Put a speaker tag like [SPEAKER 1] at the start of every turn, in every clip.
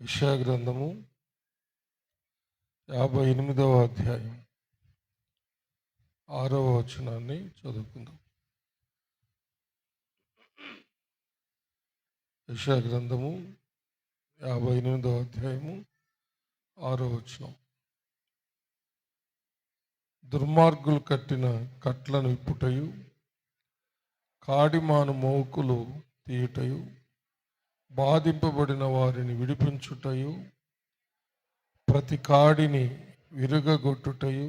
[SPEAKER 1] యెషయా గ్రంథము 58వ అధ్యాయం 6వ వచనాన్ని చదువుకుందాం. యెషయా గ్రంథము 58వ అధ్యాయము 6వ వచనం. దుర్మార్గులు కట్టిన కట్లను విప్పుటయు, కాడిమాను మోకులు తీయుటయు, బాధింపబడిన వారిని విడిపించుటయు, ప్రతి కాడిని విరుగగొట్టుటయు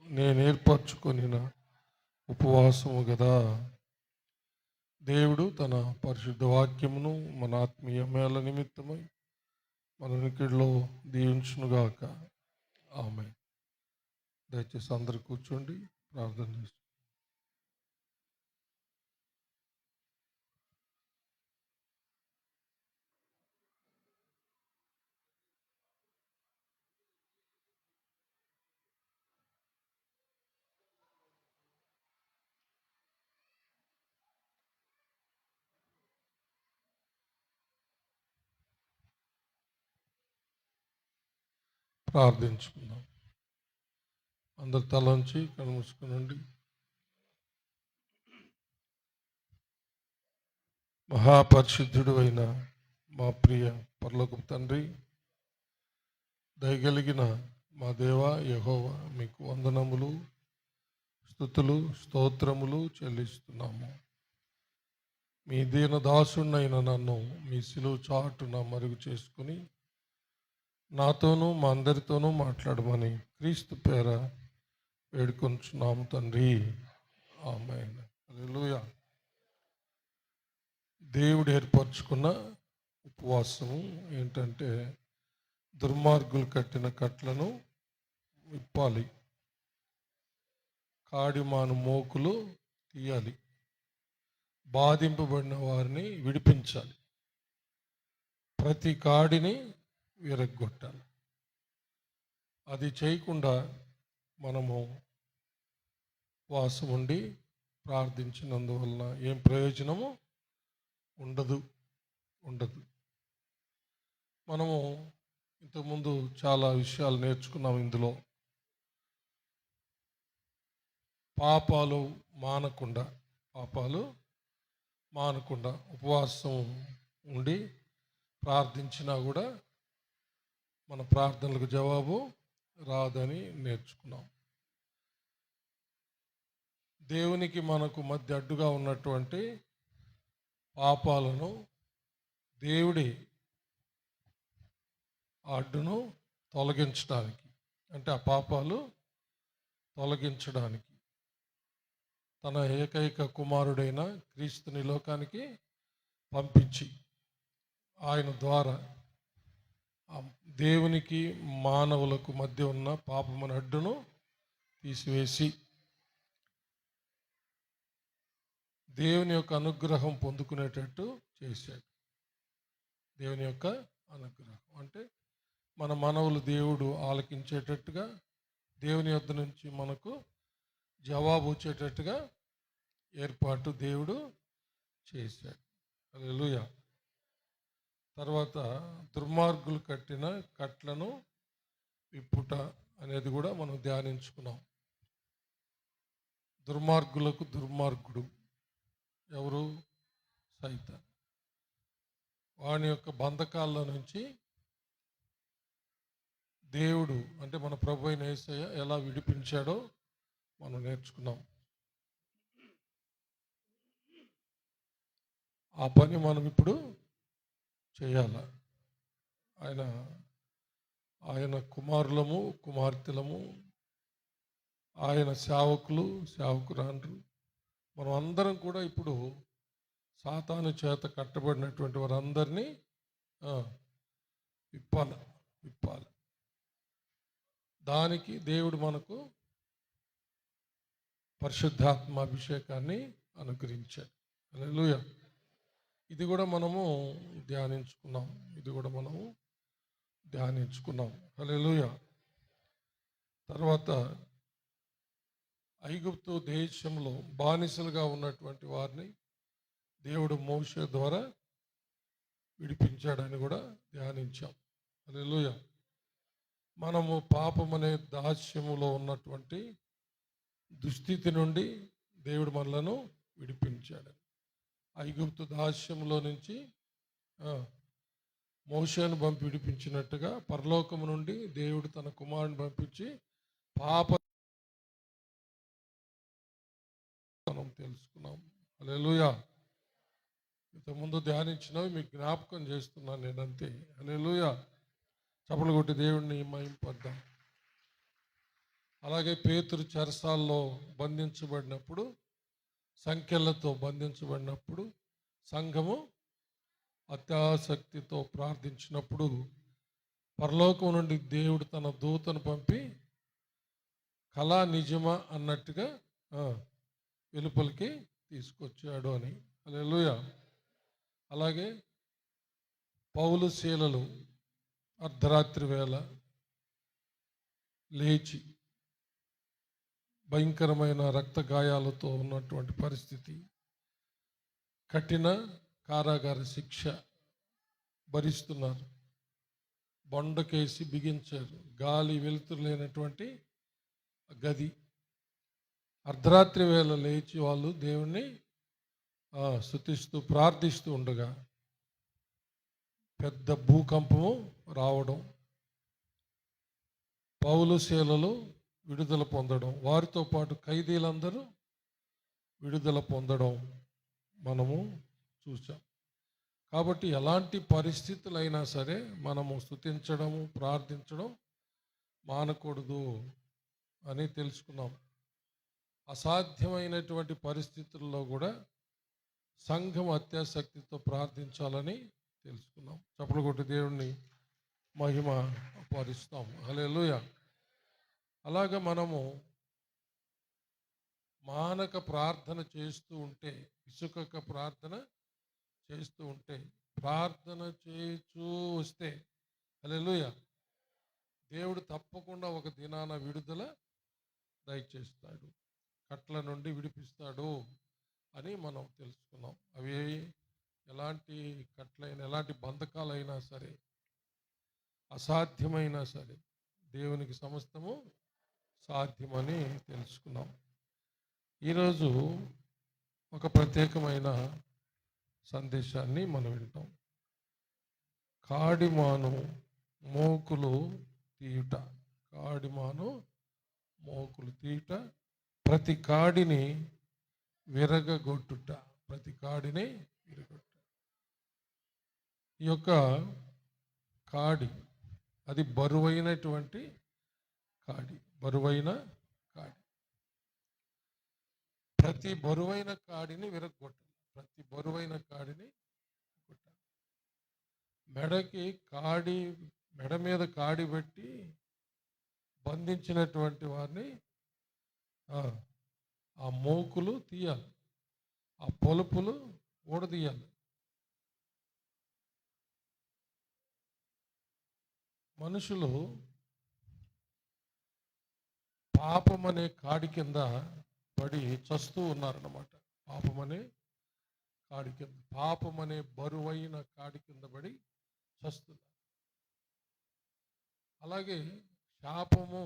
[SPEAKER 1] నేను ఏర్పరచుకొనిన ఉపవాసము గదా. దేవుడు తన పరిశుద్ధ వాక్యమును మన ఆత్మీయ మేళ నిమిత్తమై మన వినికిడిలో దీవించునుగాక. ఆమేన్. దయచేసి అందరు కూర్చోండి, ప్రార్థన చేస్తాం. ప్రార్థించుకుందాం. అందరు తలంచి కనుమూసుకునండి. మహాపరిశుద్ధుడు అయిన మా ప్రియ పరలోకపు తండ్రి, దయగలిగిన మా దేవా యెహోవా, మీకు వందనములు, స్తుతులు, స్తోత్రములు చెల్లిస్తున్నాము. మీ దీన దాసునైన నన్ను మీ సిలువ చాటున మరుగు చేసుకుని నాతోనూ మా అందరితోనూ మాట్లాడమని క్రీస్తు పేర వేడుకొంచున్నాము తండ్రి. ఆమేన్. హల్లెలూయా. దేవుడు ఏర్పరచుకున్న ఉపవాసము ఏంటంటే, దుర్మార్గులు కట్టిన కట్లను విప్పాలి, కాడిమాను మోకులు తీయాలి, బాధింపబడిన వారిని విడిపించాలి, ప్రతి కాడిని విరగ్గొట్టాలి. అది చేయకుండా మనము ఉపవాసం ఉండి ప్రార్థించినందువలన ఏం ప్రయోజనము ఉండదు. మనము ఇంతకుముందు చాలా విషయాలు నేర్చుకున్నాం. ఇందులో పాపాలు మానకుండా ఉపవాసం ఉండి ప్రార్థించినా కూడా మన ప్రార్థనలకు జవాబు రాదని నేర్చుకున్నాం. దేవునికి మనకు మధ్య అడ్డుగా ఉన్నటువంటి పాపాలను దేవుడి అడ్డును తొలగించడానికి, అంటే ఆ పాపాలు తొలగించడానికి తన ఏకైక కుమారుడైన క్రీస్తుని లోకానికి పంపించి ఆయన ద్వారా దేవునికి మానవులకు మధ్య ఉన్న పాపమున అడ్డును తీసివేసి దేవుని యొక్క అనుగ్రహం పొందుకునేటట్టు చేశాడు. దేవుని యొక్క అనుగ్రహం అంటే మన మనవులు దేవుడు ఆలకించేటట్టుగా, దేవుని యొద్ద నుంచి మనకు జవాబు వచ్చేటట్టుగా ఏర్పాటు దేవుడు చేశాడు. హల్లెలూయా. తర్వాత దుర్మార్గులు కట్టిన కట్లను విప్పుట అనేది కూడా మనం ధ్యానించుకున్నాం. దుర్మార్గులకు దుర్మార్గుడు ఎవరు? సైతాన్. వాని యొక్క బంధకాల్లో నుంచి దేవుడు, అంటే మన ప్రభు అయిన యేసయ్య ఎలా విడిపించాడో మనం నేర్చుకున్నాం. ఆ పని మనం ఇప్పుడు చేయాల. ఆయన కుమారులము, కుమార్తెలము, ఆయన సేవకురాండ్రు మనం అందరం కూడా ఇప్పుడు సాతాను చేత కట్టబడినటువంటి వారందరినీ విప్పాలి. దానికి దేవుడు మనకు పరిశుద్ధాత్మ అభిషేకాన్ని అనుగ్రహించాడు. హల్లెలూయా. ఇది కూడా మనము ధ్యానించుకున్నాం. హల్లెలూయా. తర్వాత ఐగుప్తు దేశంలో బానిసలుగా ఉన్నటువంటి వారిని దేవుడు మోషే ద్వారా విడిపించాడని కూడా ధ్యానించాం. హల్లెలూయా. మనము పాపం అనే దాస్యములో ఉన్నటువంటి దుస్థితి నుండి దేవుడు మనలను విడిపించాడు. ఐగుప్తు దాస్యములో నుంచి మోషేను పంపి విడిపించినట్టుగా పరలోకము నుండి దేవుడు తన కుమారుని పంపించి పాప మనం తెలుసుకున్నాం. హల్లెలూయా. ఇంతకుముందు ధ్యానించినవి మీకు జ్ఞాపకం చేస్తున్నాను నేను అంతే. హల్లెలూయా. చప్పలు కొట్టి దేవుడిని మహింపొద్దాం. అలాగే పేతురు చెరసాల్లో బంధించబడినప్పుడు, సంఖ్యలతో బంధించబడినప్పుడు సంఘము అత్యాసక్తితో ప్రార్థించినప్పుడు పరలోకం నుండి దేవుడు తన దూతను పంపి కళా నిజమా అన్నట్టుగా వెలుపలికి తీసుకొచ్చాడు అని. హల్లెలూయా. అలాగే పౌలు శీలలు అర్ధరాత్రి వేళ లేచి భయంకరమైన రక్త గాయాలతో ఉన్నటువంటి పరిస్థితి, కఠిన కారాగార శిక్ష భరిస్తున్నారు. బొండకేసి బిగించారు. గాలి వెలుతురు లేనటువంటి గది. అర్ధరాత్రి వేళ లేచి వాళ్ళు దేవుణ్ణి స్తుతిస్తూ ప్రార్థిస్తూ ఉండగా పెద్ద భూకంపము రావడం, పౌలు శీలలు విడుదల పొందడం, వారితో పాటు ఖైదీలందరూ విడుదల పొందడం మనము చూసాం. కాబట్టి ఎలాంటి పరిస్థితులైనా సరే మనము స్తుతించడము ప్రార్థించడం మానకూడదు అని తెలుసుకున్నాం. అసాధ్యమైనటువంటి పరిస్థితుల్లో కూడా సంఘం అత్యాసక్తితో ప్రార్థించాలని తెలుసుకున్నాం. చప్పలు కొట్టి దేవుణ్ణి మహిమ పరుస్తాం. హల్లెలూయా. అలాగ మనము మానక ప్రార్థన చేస్తూ ఉంటే, ఇసుకక ప్రార్థన చేస్తూ ఉంటే, ప్రార్థన చేస్తూ వస్తే హల్లెలూయా దేవుడు తప్పకుండా ఒక దినాన విడుదల దయచేస్తాడు, కట్ల నుండి విడిపిస్తాడు అని మనం తెలుసుకున్నాం. అవి ఎలాంటి కట్లైనా, ఎలాంటి బంధకాలైనా సరే, అసాధ్యమైనా సరే దేవునికి సమస్తము సాధ్యమని తెలుసుకున్నాం. ఈరోజు ఒక ప్రత్యేకమైన సందేశాన్ని మనం వింటాం. కాడిమాను మోకులు తీయుట. కాడిమాను మోకులు తీయుట, ప్రతి కాడిని విరగగొట్టుట. ప్రతి కాడిని విరగొట్టుట. ఈ యొక్క కాడి అది బరువైనటువంటి కాడి. బరువైన కాడి. ప్రతి బరువైన కాడిని విరగొట్టాలి. ప్రతి బరువైన కాడిని కొట్టాలి. మెడకి కాడి, మెడ మీద కాడి పెట్టి బంధించినటువంటి వారిని ఆ మోకులు తీయాలి, ఆ పొలుపులు ఊడదీయాలి. మనుషులు పాపం అనే కాడి కింద పడి చస్తూ ఉన్నారన్నమాట. పాపం అనే కాడి కింద, పాపం అనే బరువైన కాడి కింద పడి చస్తున్నారు. అలాగే శాపము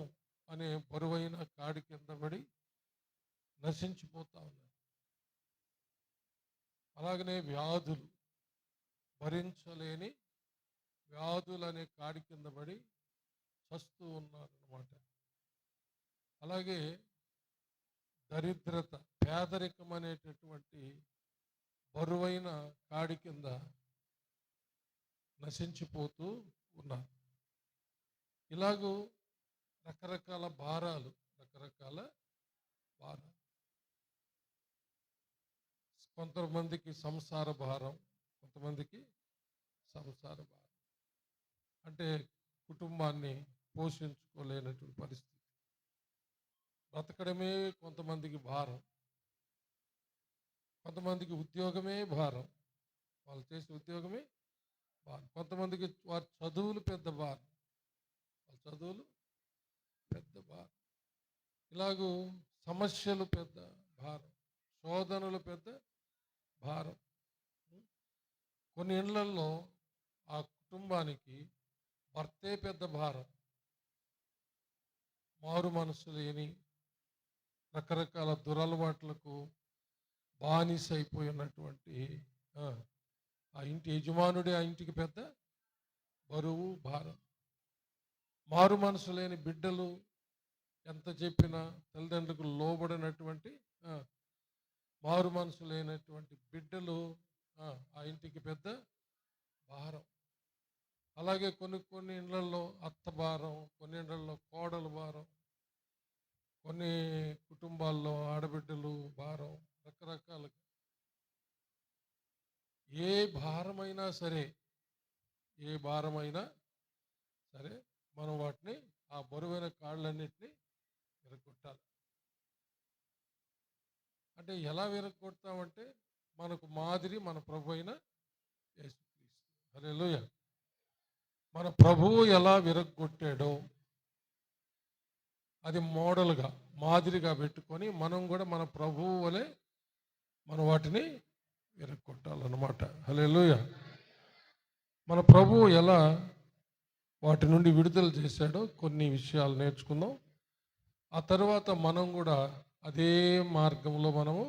[SPEAKER 1] అనే బరువైన కాడి కింద పడి నశించిపోతా ఉన్నారు. అలాగనే వ్యాధులు, భరించలేని వ్యాధులు అనే కాడి కింద పడి చస్తూ ఉన్నారన్నమాట. అలాగే దరిద్రత, పేదరికం అనేటటువంటి బరువైన కాడి కింద నశించిపోతూ ఉన్నారు. ఇలాగూ రకరకాల భారాలు, కొంతమందికి సంసార భారం, కొంతమందికి సంసార భారం అంటే కుటుంబాన్ని పోషించుకోలేనటువంటి పరిస్థితి. బ్రతకడమే కొంతమందికి భారం, కొంతమందికి ఉద్యోగమే భారం, వాళ్ళు చేసే ఉద్యోగమే భారం. కొంతమందికి వారి చదువులు పెద్ద భారం, వాళ్ళ చదువులు పెద్ద భారం. ఇలాగూ సమస్యలు పెద్ద భారం, శోధనలు పెద్ద భారం. కొన్ని ఇళ్లలో ఆ కుటుంబానికి భర్తే పెద్ద భారం. మారు మనసు లేని రకరకాల దురలవాట్లకు బానిస అయిపోయినటువంటి ఆ ఇంటి యజమానుడే ఆ ఇంటికి పెద్ద బరువు, భారం. మారు మనసు లేని బిడ్డలు ఎంత చెప్పినా తల్లిదండ్రులకు లోబడినటువంటి మారు మనసు లేనటువంటి బిడ్డలు ఆ ఇంటికి పెద్ద భారం. అలాగే కొన్ని ఇళ్లలో అత్త భారం, కొన్ని ఇళ్లలో కోడలు భారం, కొన్ని కుటుంబాల్లో ఆడబిడ్డలు భారం, రకరకాలుగా. ఏ భారమైనా సరే మనం వాటిని ఆ బరువైన కాళ్ళన్నిటినీ విరగొట్టాలి. అంటే ఎలా విరగొడతామంటే మనకు మాదిరి మన ప్రభు అయిన యేసుక్రీస్తు. హల్లెలూయా. మన ప్రభువు ఎలా విరగొట్టాడో అది మోడల్గా, మాదిరిగా పెట్టుకొని మనం కూడా మన ప్రభువు వలె మనం వాటిని విరగొట్టాలన్నమాట. హల్లెలూయా. మన ప్రభువు ఎలా వాటి నుండి విడుదల చేశాడో కొన్ని విషయాలు నేర్చుకుందాం. ఆ తర్వాత మనం కూడా అదే మార్గంలో మనము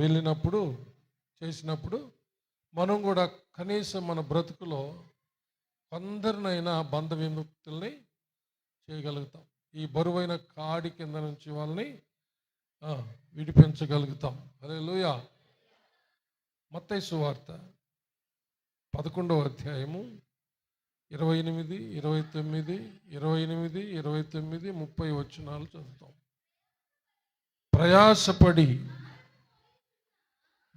[SPEAKER 1] వెళ్ళినప్పుడు, చేసినప్పుడు మనం కూడా కనీసం మన బ్రతుకులో కొందరినైనా బంధ విముక్తుల్ని చేయగలుగుతాం. ఈ బరువైన కాడి కింద నుంచి వాళ్ళని విడిపించగలుగుతాం. హల్లెలూయా. మత్తయి సువార్త 11వ అధ్యాయము 28, 29, 28, 29, 30 వచనాలు చదువుతాం. ప్రయాసపడి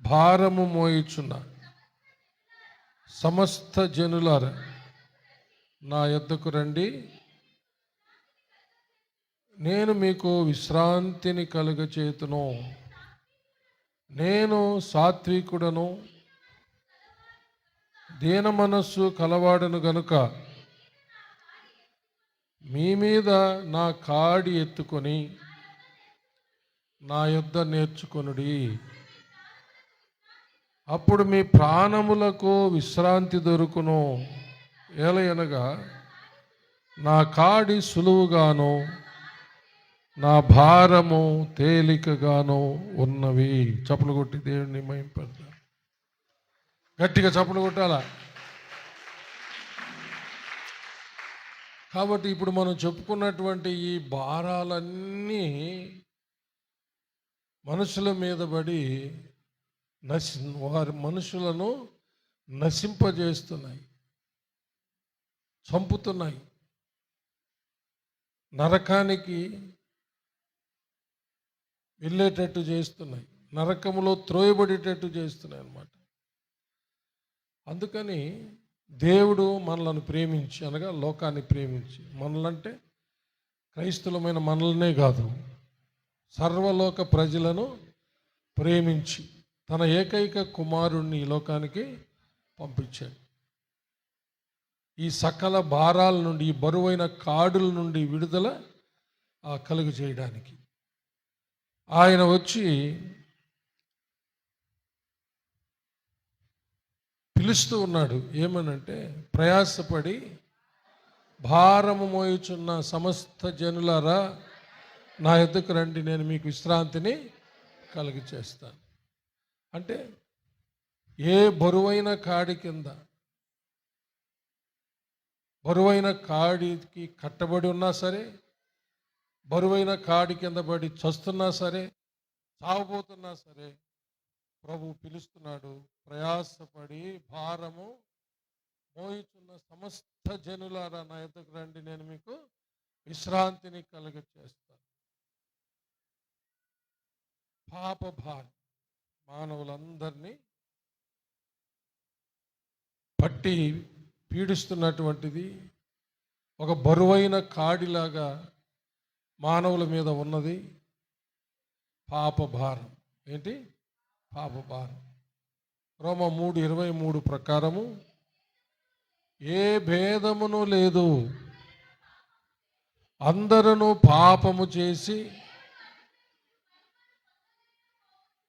[SPEAKER 1] భారము మోయుచున్న సమస్త జనులారా నా యొద్దకు రండి, నేను మీకు విశ్రాంతిని కలుగచేతును. నేను సాత్వికుడను, దీన మనస్సు కలవాడను గనుక మీ మీద నా కాడి ఎత్తుకొని నా యొద్ద నేర్చుకొనుడి. అప్పుడు మీ ప్రాణములకు విశ్రాంతి దొరుకును. ఏలయనగా నా కాడి సులువుగాను నా భారము తేలికగాను ఉన్నవి. చప్పలు కొట్టి దేవుడిని మహింపడతారు. గట్టిగా చప్పలు కొట్టాలా. కాబట్టి ఇప్పుడు మనం చెప్పుకున్నటువంటి ఈ భారాలన్నీ మనుషుల మీద పడి వారి మనుషులను నశింపజేస్తున్నాయి, చంపుతున్నాయి, నరకానికి వెళ్ళేటట్టు చేస్తున్నాయి, నరకములో త్రోయబడేటట్టు చేస్తున్నాయి అన్నమాట. అందుకని దేవుడు మనలను ప్రేమించి, అనగా లోకాన్ని ప్రేమించి, మనలంటే క్రైస్తవులమైన మనలనే కాదు, సర్వలోక ప్రజలను ప్రేమించి తన ఏకైక కుమారుణ్ణి ఈ లోకానికి పంపించాడు. ఈ సకల భారాల నుండి, ఈ బరువైన కాడుల నుండి విడుదల కలుగు చేయడానికి ఆయన వచ్చి పిలుస్తూ ఉన్నాడు. ఏమనంటే, ప్రయాసపడి భారము మోయుచున్న సమస్త జనులారా నా యొద్దకు రండి, నేను మీకు విశ్రాంతిని కలుగు చేస్తాను. అంటే ఏ బరువైన కాడి కింద, బరువైన కాడికి కట్టబడి ఉన్నా సరే, బరువైన కాడి కింద పడి చస్తున్నా సరే, చావబోతున్నా సరే, ప్రభు పిలుస్తున్నాడు. ప్రయాసపడి భారము మోయుచున్న సమస్త జనులారా నా యొద్దకు రండి, నేను మీకు విశ్రాంతిని కలుగ చేస్తాను. పాప భారం మానవులందరినీ పట్టి పీడిస్తున్నటువంటిది, ఒక బరువైన కాడిలాగా మానవుల మీద ఉన్నది పాప భారం. ఏంటి? పాప భారం. రోమ 3:23 ప్రకారము ఏ భేదమును లేదు, అందరూ పాపము చేసి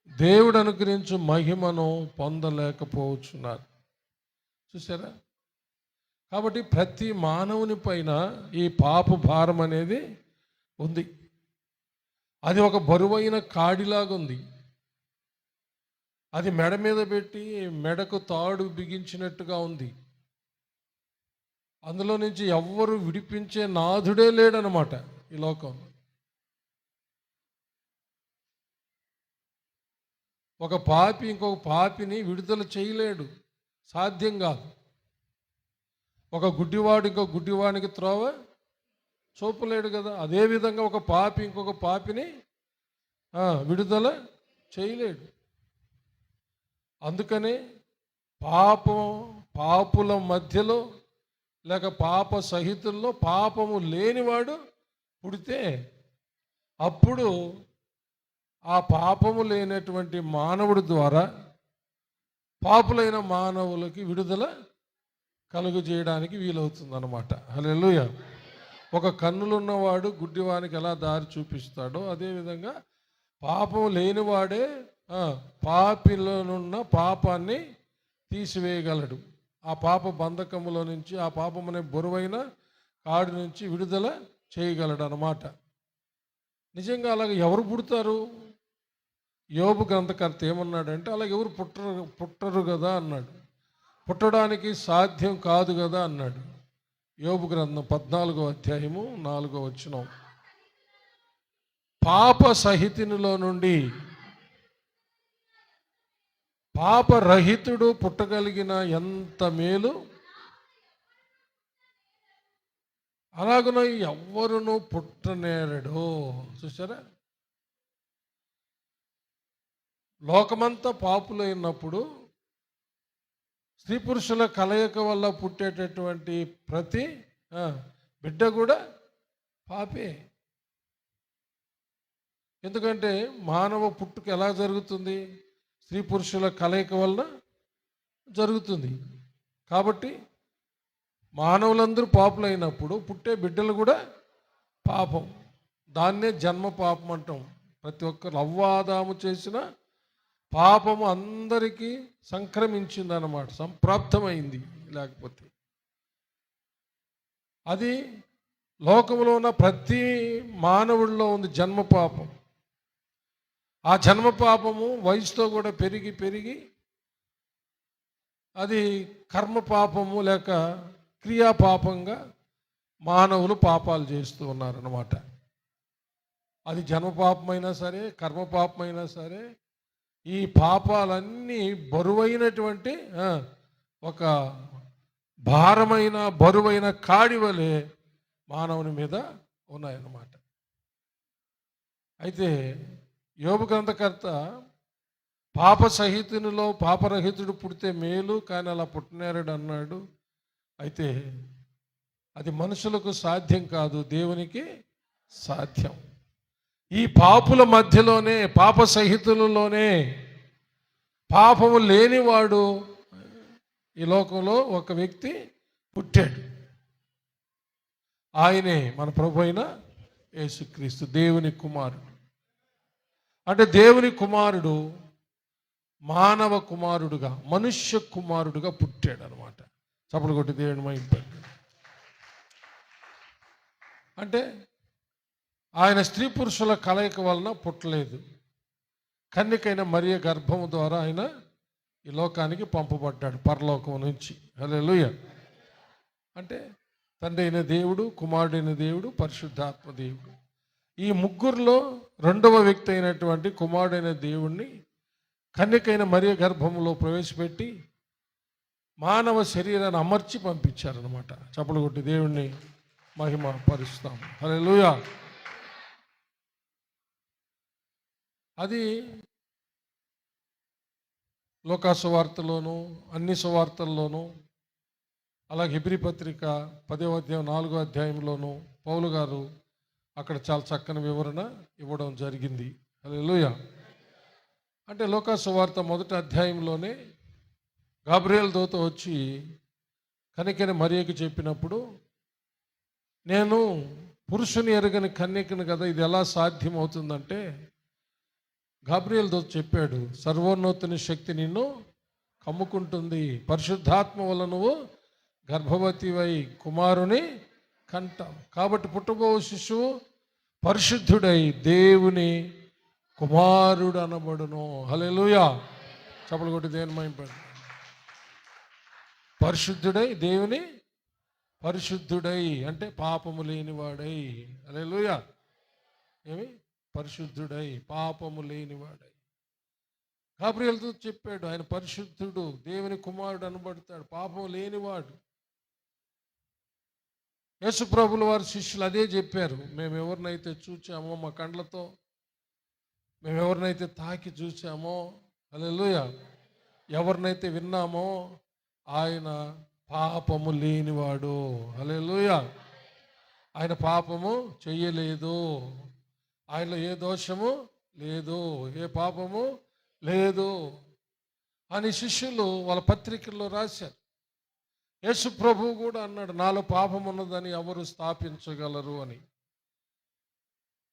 [SPEAKER 1] దేవుడు అనుగ్రహించు మహిమను పొందలేకపోవచ్చున్నారు. చూసారా? కాబట్టి ప్రతి మానవుని పైన ఈ పాప భారం అనేది ఉంది. అది ఒక బరువైన కాడిలాగా ఉంది. అది మెడ మీద పెట్టి మెడకు తాడు బిగించినట్టుగా ఉంది. అందులో నుంచి ఎవ్వరు విడిపించే నాథుడే లేడనమాట ఈ లోకంలో. ఒక పాపి ఇంకొక పాపిని విడుదల చేయలేడు, సాధ్యం కాదు. ఒక గుడ్డివాడు ఇంకొక గుడ్డివాడికి త్రోవ చూపలేడు కదా. అదేవిధంగా ఒక పాపి ఇంకొక పాపిని విడుదల చేయలేడు. అందుకనే పాపుల మధ్యలో లేక పాప సహితుల్లో పాపము లేనివాడు పుడితే అప్పుడు ఆ పాపము లేనటువంటి మానవుడి ద్వారా పాపులైన మానవులకి విడుదల కలుగు చేయడానికి వీలవుతుంది అన్నమాట. హల్లెలూయా. ఒక కన్నులున్నవాడు గుడ్డివానికి ఎలా దారి చూపిస్తాడో అదేవిధంగా పాపం లేనివాడే పాపిలోనున్న పాపాన్ని తీసివేయగలడు. ఆ పాప బంధకములో నుంచి, ఆ పాపమనే బరువైన కాడి నుంచి విడుదల చేయగలడు అన్నమాట. నిజంగా అలాగ ఎవరు పుడతారు? యోబు గ్రంథకర్త ఏమన్నాడంటే, అలాగ ఎవరు పుట్టరు కదా అన్నాడు. పుట్టడానికి సాధ్యం కాదు కదా అన్నాడు. యోబు గ్రంథం 14వ అధ్యాయము 4వ వచనం. పాప సహితునిలో నుండి పాపరహితుడు పుట్టగలిగిన ఎంత మేలు, అలాగనో ఎవ్వరును పుట్టనేరడు. చూసారా? లోకమంతా పాపులైనప్పుడు స్త్రీ పురుషుల కలయిక వల్ల పుట్టేటటువంటి ప్రతి బిడ్డ కూడా పాపే. ఎందుకంటే మానవ పుట్టుక ఎలా జరుగుతుంది? స్త్రీ పురుషుల కలయిక వలన జరుగుతుంది. కాబట్టి మానవులందరూ పాపులైనప్పుడు పుట్టే బిడ్డలు కూడా పాపం. దాన్నే జన్మ పాపం అంటాం. ప్రతి ఒక్కరు అవ్వాదాము చేసిన పాపము అందరికీ సంక్రమించిందన్నమాట, సంప్రాప్తమైంది. లేకపోతే అది లోకంలో ఉన్న ప్రతి మానవుడిలో ఉంది జన్మ పాపం. ఆ జన్మ పాపము వయసుతో కూడా పెరిగి పెరిగి అది కర్మ పాపము లేక క్రియా పాపంగా మానవులు పాపాలు చేస్తూ ఉన్నారన్నమాట. అది జన్మ పాపమైనా సరే, కర్మ పాపమైనా సరే, ఈ పాపాలన్నీ బరువైనటువంటి ఒక భారమైన బరువైన కాడి వలె మానవుని మీద ఉన్నాయన్నమాట. అయితే యోబు గ్రంథకర్త పాప సహితునిలో పాపరహితుడు పుడితే మేలు, కానీ అలా పుట్టనేరడు అన్నాడు. అయితే అది మనుషులకు సాధ్యం కాదు, దేవునికి సాధ్యం. ఈ పాపుల మధ్యలోనే, పాప సహితులలోనే పాపము లేనివాడు ఈ లోకంలో ఒక వ్యక్తి పుట్టాడు. ఆయనే మన ప్రభు అయిన యేసుక్రీస్తు, దేవుని కుమారుడు. అంటే దేవుని కుమారుడు మానవ కుమారుడుగా, మనుష్య కుమారుడుగా పుట్టాడు అనమాట. చప్పలు కొట్టి దేవుని మహింపండి. అంటే ఆయన స్త్రీ పురుషుల కలయిక వలన పుట్టలేదు. కన్యకైన మరియ గర్భము ద్వారా ఆయన ఈ లోకానికి పంపబడ్డాడు పరలోకం నుంచి. హల్లెలూయా. అంటే తండ్రి అయిన దేవుడు, కుమారుడైన దేవుడు, పరిశుద్ధాత్మ దేవుడు, ఈ ముగ్గురులో రెండవ వ్యక్తి అయినటువంటి కుమారుడైన దేవుణ్ణి కన్యకైన మరియ గర్భంలో ప్రవేశపెట్టి మానవ శరీరాన్ని అమర్చి పంపించారనమాట. చప్పలు కొట్టి దేవుణ్ణి మహిమ పరుస్తాం. హల్లెలూయా. అది లోకా సువార్తలోను, అన్ని సువార్తల్లోనూ, అలాగే హెబ్రీ పత్రిక 10వ అధ్యాయం 4వ అధ్యాయంలోనూ పౌలు గారు అక్కడ చాలా చక్కని వివరణ ఇవ్వడం జరిగింది. హల్లెలూయా. అంటే లోకా సువార్త 1వ అధ్యాయంలోనే గాబ్రియేల్ దూత వచ్చి కన్యకైన మరియకి చెప్పినప్పుడు, నేను పురుషుని ఎరగని కన్యకను కదా, ఇది ఎలా సాధ్యం అవుతుందంటే, గాబ్రియేల్ దూత చెప్పాడు, సర్వోన్నతుని శక్తి నిన్ను కమ్ముకుంటుంది, పరిశుద్ధాత్మ వల్ల నువ్వు గర్భవతివై కుమారుని కంటాం. కాబట్టి పుట్టబో శిశువు పరిశుద్ధుడై దేవుని కుమారుడు అనబడును. హల్లెలూయా. చప్పలు కొట్టి దేవుని మహింపడు. పరిశుద్ధుడై దేవుని పరిశుద్ధుడై అంటే పాపము లేనివాడై. హల్లెలూయా. ఏమి పరిశుద్ధుడై పాపము లేనివాడై. గాబ్రియేలుతో చెప్పాడు, ఆయన పరిశుద్ధుడు, దేవుని కుమారుడు అనబడతాడు, పాపం లేనివాడు. యేసు ప్రభుల వారి శిష్యులు అదే చెప్పారు. మేము ఎవరినైతే చూచామో మా కండ్లతో, మేము ఎవరినైతే తాకి చూచామో, హల్లెలూయా, ఎవరినైతే విన్నామో ఆయన పాపము లేనివాడు. హల్లెలూయా. ఆయన పాపము చెయ్యలేదు, ఆయనలో ఏ దోషము లేదు, ఏ పాపము లేదు అని శిష్యులు వాళ్ళ పత్రికల్లో రాశారు. యేసు ప్రభువు కూడా అన్నాడు, నాలో పాపం ఉన్నదని ఎవరు స్థాపించగలరు అని.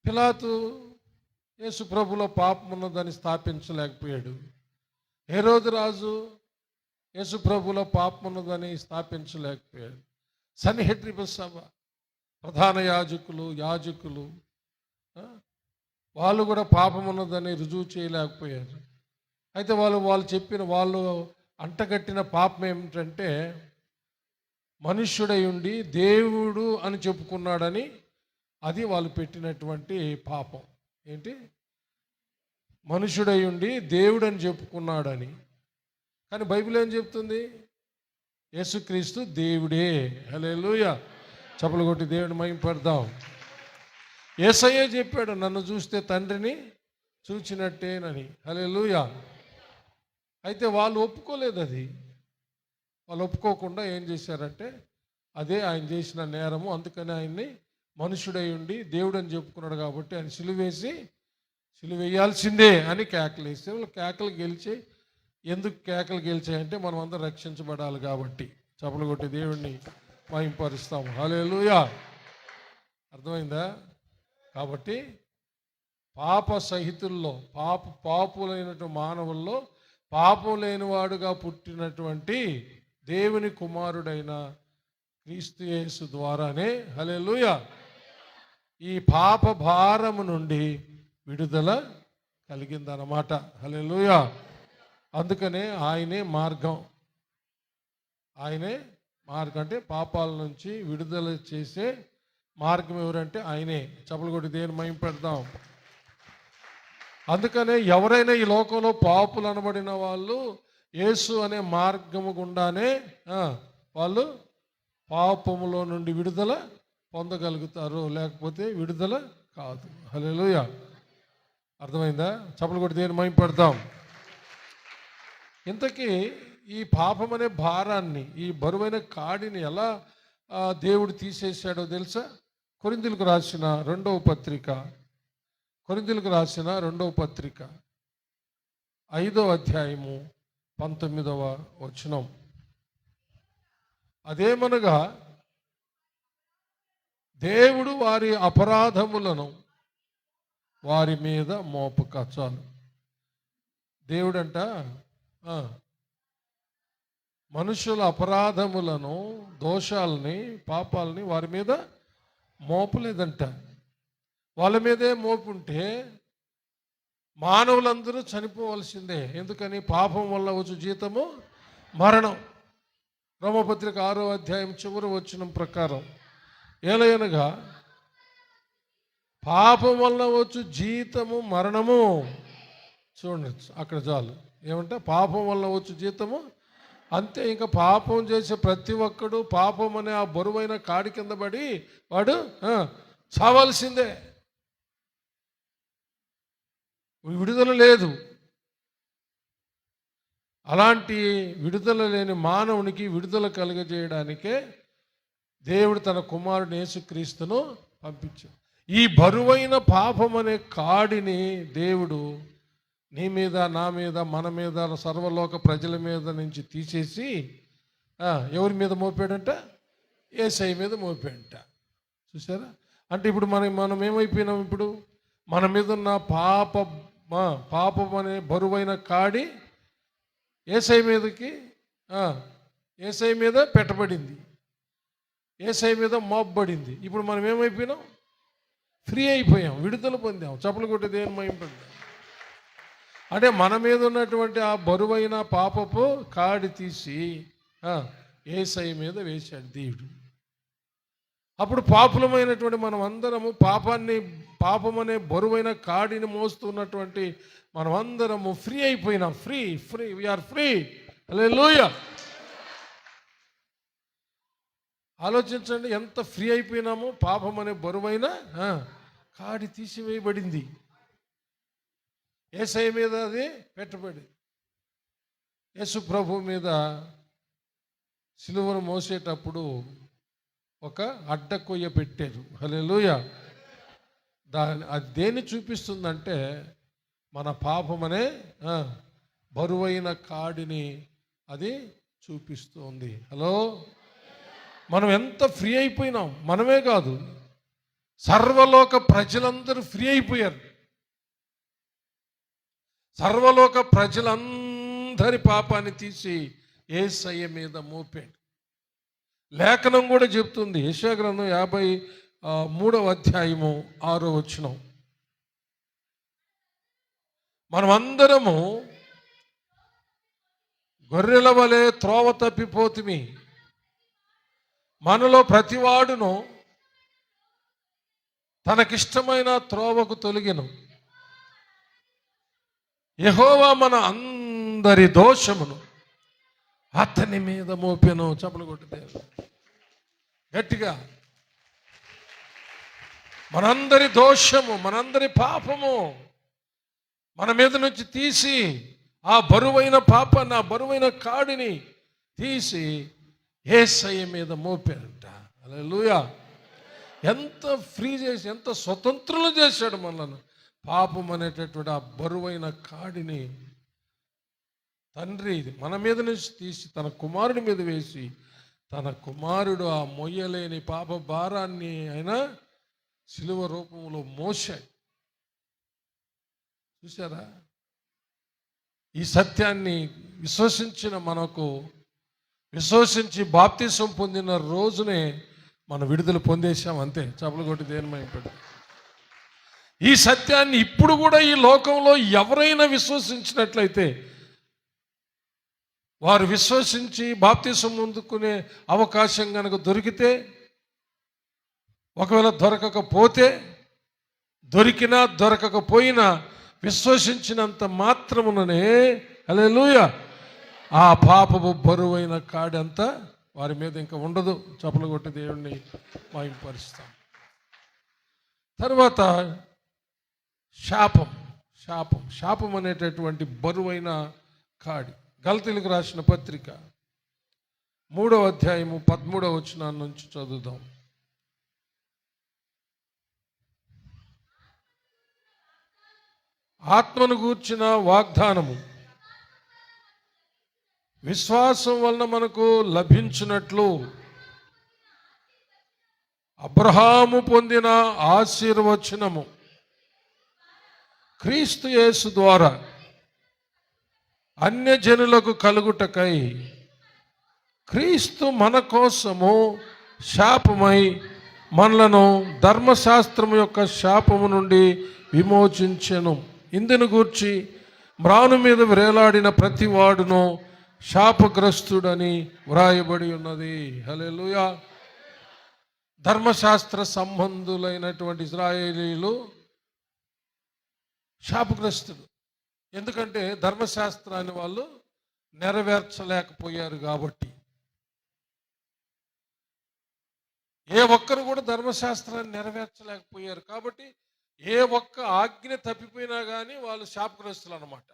[SPEAKER 1] పిలాతు యేసు ప్రభులో పాపం ఉన్నదని స్థాపించలేకపోయాడు. హెరోదు రాజు యేసు ప్రభులో పాపం ఉన్నదని స్థాపించలేకపోయాడు. సన్హెద్రిబు సభ, ప్రధాన యాజకులు వాళ్ళు కూడా పాపం ఉన్నదని రుజువు చేయలేకపోయారు. అయితే వాళ్ళు చెప్పిన, వాళ్ళు అంటగట్టిన పాపం ఏమిటంటే మనుష్యుడై ఉండి దేవుడు అని చెప్పుకున్నాడని. అది వాళ్ళు పెట్టినటువంటి పాపం. ఏంటి? మనుష్యుడై ఉండి దేవుడు అని చెప్పుకున్నాడని. కానీ బైబిల్ ఏం చెప్తుంది? యేసుక్రీస్తు దేవుడే. హల్లెలూయా. చప్పలు కొట్టి దేవుని మహిమపడదాం. యేసయ్యే చెప్పాడు, నన్ను చూస్తే తండ్రిని చూచినట్టేనని. హల్లెలూయా. అయితే వాళ్ళు ఒప్పుకోలేదు. అది వాళ్ళు ఒప్పుకోకుండా ఏం చేశారంటే అదే ఆయన చేసిన నేరము. అందుకని ఆయన్ని మనుషుడై ఉండి దేవుడు అని చెప్పుకున్నాడు కాబట్టి ఆయన సిలువేయాల్సిందే అని కేకలు వేస్తే, వాళ్ళు కేకలు గెలిచి, ఎందుకు కేకలు గెలిచాయంటే మనం అందరం రక్షించబడాలి కాబట్టి. చప్పలు కొట్టి దేవుడిని మహింపరుస్తాము. హల్లెలూయా. అర్థమైందా? కాబట్టి పాప సహితుల్లో, పాపులైనటువంటి మానవుల్లో పాపం లేనివాడుగా పుట్టినటువంటి దేవుని కుమారుడైన క్రీస్తు యేసు ద్వారానే, హల్లెలూయా, ఈ పాప భారము నుండి విడుదల కలిగిందన్నమాట. హల్లెలూయా. అందుకనే ఆయనే మార్గం. అంటే పాపాల నుంచి విడుదల చేసే మార్గం ఎవరంటే ఆయనే. చప్పలు కొట్టి దేవుని మహిమపడదాం. అందుకనే ఎవరైనా ఈ లోకంలో పాపులు అనబడిన వాళ్ళు యేసు అనే మార్గము గుండానే వాళ్ళు పాపములో నుండి విడుదల పొందగలుగుతారు, లేకపోతే విడుదల కాదు. హల్లెలూయా. అర్థమైందా? చప్పలు కొట్టి దేవుని మహిమపడదాం. ఇంతకీ ఈ పాపం అనే భారాన్ని, ఈ బరువైన కాడిని ఎలా దేవుడు తీసేశాడో తెలుసా? కొరింథీయులకు రాసిన రెండవ పత్రిక 5వ అధ్యాయము 19వ వచనం. అదేమనగా దేవుడు వారి అపరాధములను వారి మీద మోపక. చాలు. దేవుడంట మనుషుల అపరాధములను, దోషాలని, పాపాలని వారి మీద మోపలేదంట. వాళ్ళ మీదే మోపుంటే మానవులందరూ చనిపోవలసిందే. ఎందుకని? పాపం వల్ల వచ్చు జీతము మరణం. రోమపత్రిక 6వ అధ్యాయం చివరి వచనం ప్రకారం, ఏలయనగా పాపం వల్ల వచ్చు జీతము మరణము. చూడండి అక్కడ చాలు. ఏమంటే పాపం వల్ల వచ్చు జీతము అంతే. ఇంకా పాపం చేసే ప్రతి ఒక్కడు పాపం అనే ఆ బరువైన కాడి కింద పడి వాడు చావాల్సిందే. విడుదల లేదు. అలాంటి విడుదల లేని మానవునికి విడుదల కలుగజేయడానికే దేవుడు తన కుమారుడు యేసుక్రీస్తును పంపించాడు. ఈ బరువైన పాపం అనే కాడిని దేవుడు నీ మీద, నా మీద, మన మీద, సర్వలోక ప్రజల మీద నుంచి తీసేసి ఎవరి మీద మోపాడంట? యేసయ్య మీద మోపాడంట. చూసారా? అంటే ఇప్పుడు మనం ఏమైపోయినాం? ఇప్పుడు మన మీద ఉన్న పాపం అనే బరువైన కాడి యేసయ్య మీద పెట్టబడింది. యేసయ్య మీద మోపబడింది. ఇప్పుడు మనం ఏమైపోయినాం? ఫ్రీ అయిపోయాం, విడుదల పొందాం. చప్పలు కొట్టి దేవుని మహిమ పొందాం. అంటే మన మీద ఉన్నటువంటి ఆ బరువైన పాపపు కాడి తీసి యేసయ్య మీద వేశాడు దేవుడు. అప్పుడు పాపులమైనటువంటి మనం అందరము పాపమనే బరువైన కాడిని మోస్తున్నటువంటి మనం అందరము ఫ్రీ అయిపోయినాం. Free we're free. హల్లెలూయా. ఆలోచించండి, ఎంత ఫ్రీ అయిపోయినామో. పాపం అనే బరువైన కాడి తీసివేయబడింది. యేసయ్య మీద అది పెట్టబడి, యేసు ప్రభు మీద సిలువను మోసేటప్పుడు ఒక అడ్డకొయ్య పెట్టారు. హల్లెలూయా. అది దేన్ని చూపిస్తుందంటే మన పాపమనే బరువైన కాడిని అది చూపిస్తుంది. హలో, మనం ఎంత ఫ్రీ అయిపోయినాం. మనమే కాదు, సర్వలోక ప్రజలందరూ ఫ్రీ అయిపోయారు. సర్వలోక ప్రజలందరి పాపాన్ని తీసి యేసయ్య మీద మోపాడు. లేఖనం కూడా చెప్తుంది, యెషయా గ్రంథం 53వ అధ్యాయము 6వ వచనం, మనమందరము గొర్రెల వలె త్రోవ తప్పిపోతుమి, మనలో ప్రతివాడును తనకిష్టమైన త్రోవకు తొలగిను, యెహోవా మన అందరి దోషమును అతని మీద మోపెను. చప్పలు కొట్టితే గట్టిగా. మనందరి దోషము, మనందరి పాపము మన మీద నుంచి తీసి, ఆ బరువైన పాపాన్ని, ఆ బరువైన కాడిని తీసి యేసయ్య మీద మోపారంట. హల్లెలూయా. ఎంత ఫ్రీ చేసి, ఎంత స్వతంత్రులు చేశాడు మనల్ని. పాపం అనేటటువంటి ఆ బరువైన కాడిని తండ్రి మన మీద నుంచి తీసి తన కుమారుడి మీద వేసి, తన కుమారుడు ఆ మొయ్యలేని పాప భారాన్ని ఆయన శిలువ రూపంలో మోసాడు. చూసారా? ఈ సత్యాన్ని విశ్వసించిన మనకు, విశ్వసించి బాప్తిసం పొందిన రోజునే మనం విడుదల పొందేశాం. అంతే. చప్పలు కొట్టి దేని మహిమ. ఈ సత్యాన్ని ఇప్పుడు కూడా ఈ లోకంలో ఎవరైనా విశ్వసించినట్లయితే, వారు విశ్వసించి బాప్తిసం పొందుకునే అవకాశం కనుక దొరికితే, ఒకవేళ దొరకకపోతే, దొరికినా దొరకకపోయినా విశ్వసించినంత మాత్రముననే హల్లెలూయా ఆ పాపపు బరువైన కాడంతా వారి మీద ఇంకా ఉండదు. చప్పలు కొట్టి దేవుణ్ణి మహిమపరుస్తాం. తర్వాత శాపం అనేటటువంటి బరువైన కాడి. గలతీయులకు రాసిన పత్రిక 3వ అధ్యాయము 13వ వచనం నుంచి చదువుదాం. ఆత్మను గూర్చిన వాగ్దానము విశ్వాసం వలన మనకు లభించినట్లు అబ్రహాము పొందిన ఆశీర్వచనము క్రీస్తు యేసు ద్వారా అన్యజనులకు కలుగుటకై క్రీస్తు మన కోసము శాపమై మనలను ధర్మశాస్త్రము యొక్క శాపము నుండి విమోచించెను. ఇందును గూర్చి మ్రాను మీద వ్రేలాడిన ప్రతి వాడును శాపగ్రస్తుడని వ్రాయబడి ఉన్నది. హల్లెలూయా. ధర్మశాస్త్ర సంబంధులైనటువంటి ఇశ్రాయేలీయులు శాపగ్రస్తుడు. ఎందుకంటే ధర్మశాస్త్రాన్ని వాళ్ళు నెరవేర్చలేకపోయారు కాబట్టి. ఏ ఒక్కరు కూడా ధర్మశాస్త్రాన్ని నెరవేర్చలేకపోయారు కాబట్టి ఏ ఒక్క ఆజ్ఞ తప్పిపోయినా కానీ వాళ్ళు శాపగ్రస్తులు అన్నమాట.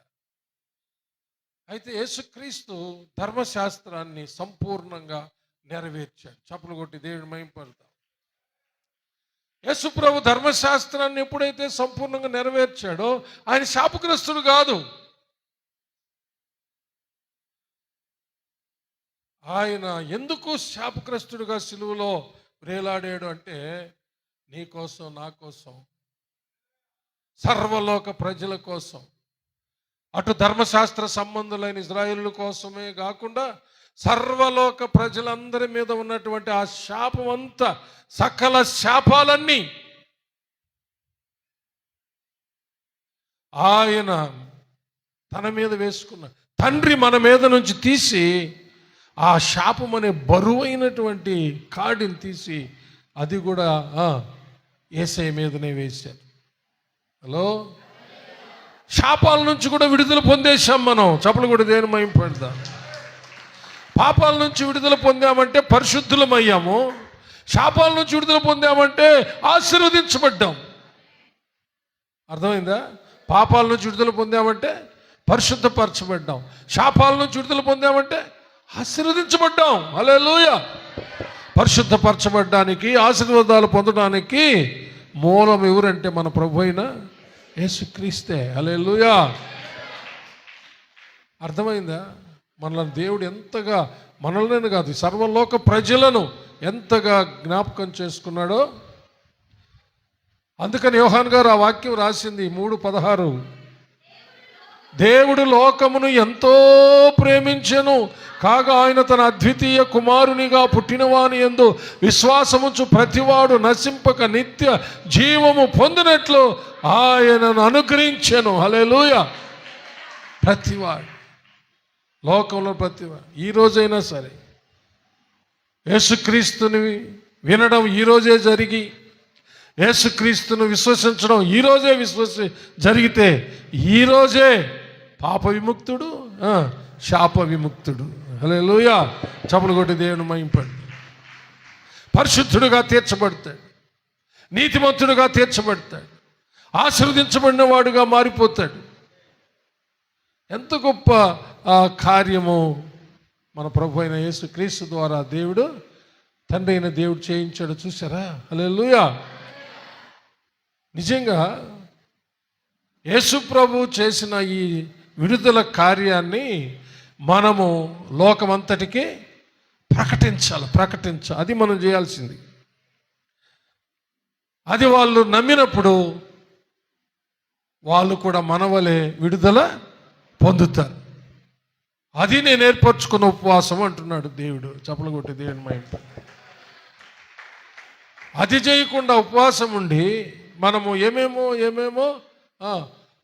[SPEAKER 1] అయితే యేసుక్రీస్తు ధర్మశాస్త్రాన్ని సంపూర్ణంగా నెరవేర్చాడు. చప్పలు కొట్టి దేవుని మహిమపడతాం. యేసు ప్రభు ధర్మశాస్త్రాన్ని ఎప్పుడైతే సంపూర్ణంగా నెరవేర్చాడో ఆయన శాపగ్రస్తుడు కాదు. ఆయన ఎందుకు శాపగ్రస్తుడుగా సిలువలో వేలాడాడు అంటే, నీ కోసం, నా కోసం, సర్వలోక ప్రజల కోసం, అటు ధర్మశాస్త్ర సంబంధులైన ఇశ్రాయేలుల కోసమే కాకుండా సర్వలోక ప్రజలందరి మీద ఉన్నటువంటి ఆ శాపం అంతా, సకల శాపాలన్నీ ఆయన తన మీద వేసుకున్న తండ్రి మన మీద నుంచి తీసి ఆ శాపం అనే బరువైనటువంటి కాడిని తీసి అది కూడా యేసయ్య మీదనే వేశారు. హలో, శాపాల నుంచి కూడా విడుదల పొందేశాం మనం. చప్పలు కూడా దేని మహిమ పెడదాం. పాపాల నుంచి విడుదల పొందామంటే పరిశుద్ధులమయ్యాము. శాపాల నుంచి విడుదల పొందామంటే ఆశీర్వదించబడ్డాం. అర్థమైందా? పాపాల నుంచి విడుదల పొందామంటే పరిశుద్ధపరచబడ్డాం. శాపాల నుంచి విడుదల పొందామంటే ఆశీర్వదించబడ్డాం. హల్లెలూయా. పరిశుద్ధపరచబడ్డానికి, ఆశీర్వాదాలు పొందడానికి మూలం ఎవరంటే మన ప్రభు అయిన యేసుక్రీస్తే. హల్లెలూయా. అర్థమైందా? మనల్ని దేవుడు ఎంతగా, మనల్ని కాదు సర్వలోక ప్రజలను ఎంతగా జ్ఞాపకం చేసుకున్నాడో. అందుకని యోహాన్ గారు ఆ వాక్యం రాసింది 3:16. దేవుడు లోకమును ఎంతో ప్రేమించెను, కాగా ఆయన తన అద్వితీయ కుమారునిగా పుట్టినవాని యందు విశ్వాసముంచు ప్రతివాడు నశింపక నిత్య జీవము పొందినట్లు ఆయనను అనుగ్రహించెను. హల్లెలూయా. ప్రతివాడు, లోకంలో ప్రతివాడు, ఈ రోజైనా సరే యేసుక్రీస్తుని వినడం ఈరోజే జరిగి, యేసుక్రీస్తును విశ్వసించడం ఈరోజే జరిగితే ఈరోజే పాప విముక్తుడు, శాప విముక్తుడు. హల్లెలూయా. చప్పలు కొట్టి దేవుని మహింపండి. పరిశుద్ధుడుగా తీర్చబడతాడు, నీతిమంతుడుగా తీర్చబడతాడు, ఆశీర్వదించబడిన వాడుగా మారిపోతాడు. ఎంత గొప్ప కార్యము మన ప్రభు అయిన యేసుక్రీస్తు ద్వారా దేవుడు, తండ్రి అయిన దేవుడు చేయించాడు. చూసారా? హల్లెలూయా. నిజంగా యేసు ప్రభు చేసిన ఈ విడుదల కార్యాన్ని మనము లోకమంతటికి ప్రకటించాలి. అది మనం చేయాల్సింది. అది వాళ్ళు నమ్మినప్పుడు వాళ్ళు కూడా మనవలే విడుదల పొందుతారు. అది నేను ఏర్పరచుకున్న ఉపవాసం అంటున్నాడు దేవుడు. చప్పలు కొట్టి దేవుని మహిమ. అది చేయకుండా ఉపవాసం ఉండి మనము ఏమేమో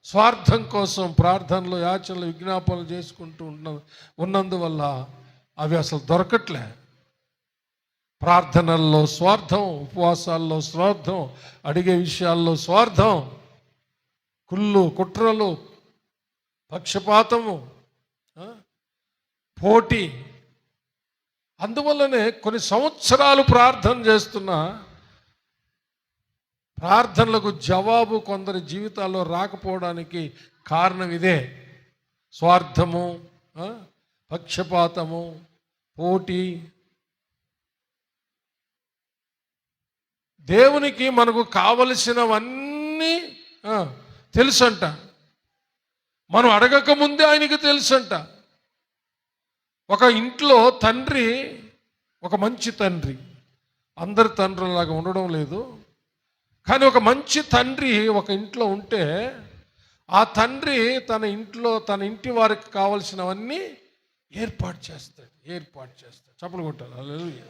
[SPEAKER 1] స్వార్థం కోసం ప్రార్థనలు, యాచనలు, విజ్ఞాపనలు చేసుకుంటూ ఉన్నందువల్ల అవి అసలు దొరకట్లే. ప్రార్థనల్లో స్వార్థం, ఉపవాసాల్లో స్వార్థం, అడిగే విషయాల్లో స్వార్థం, కుళ్ళు, కుట్రలు, పక్షపాతము, పోటీ. అందువల్లనే కొన్ని సంవత్సరాలు ప్రార్థన చేస్తున్నా ప్రార్థనలకు జవాబు కొందరి జీవితాల్లో రాకపోవడానికి కారణం ఇదే. స్వార్థము, పక్షపాతము, పోటీ. దేవునికి మనకు కావలసినవన్నీ తెలుసంట. మనం అడగక ముందే ఆయనకి తెలుసంట. ఒక ఇంట్లో తండ్రి, ఒక మంచి తండ్రి, అందరి తండ్రులాగా ఉండడం లేదు కానీ ఒక మంచి తండ్రి ఒక ఇంట్లో ఉంటే ఆ తండ్రి తన ఇంటి వారికి కావలసినవన్నీ ఏర్పాటు చేస్తాడు. చప్పలు కొట్టాలి. హల్లెలూయా.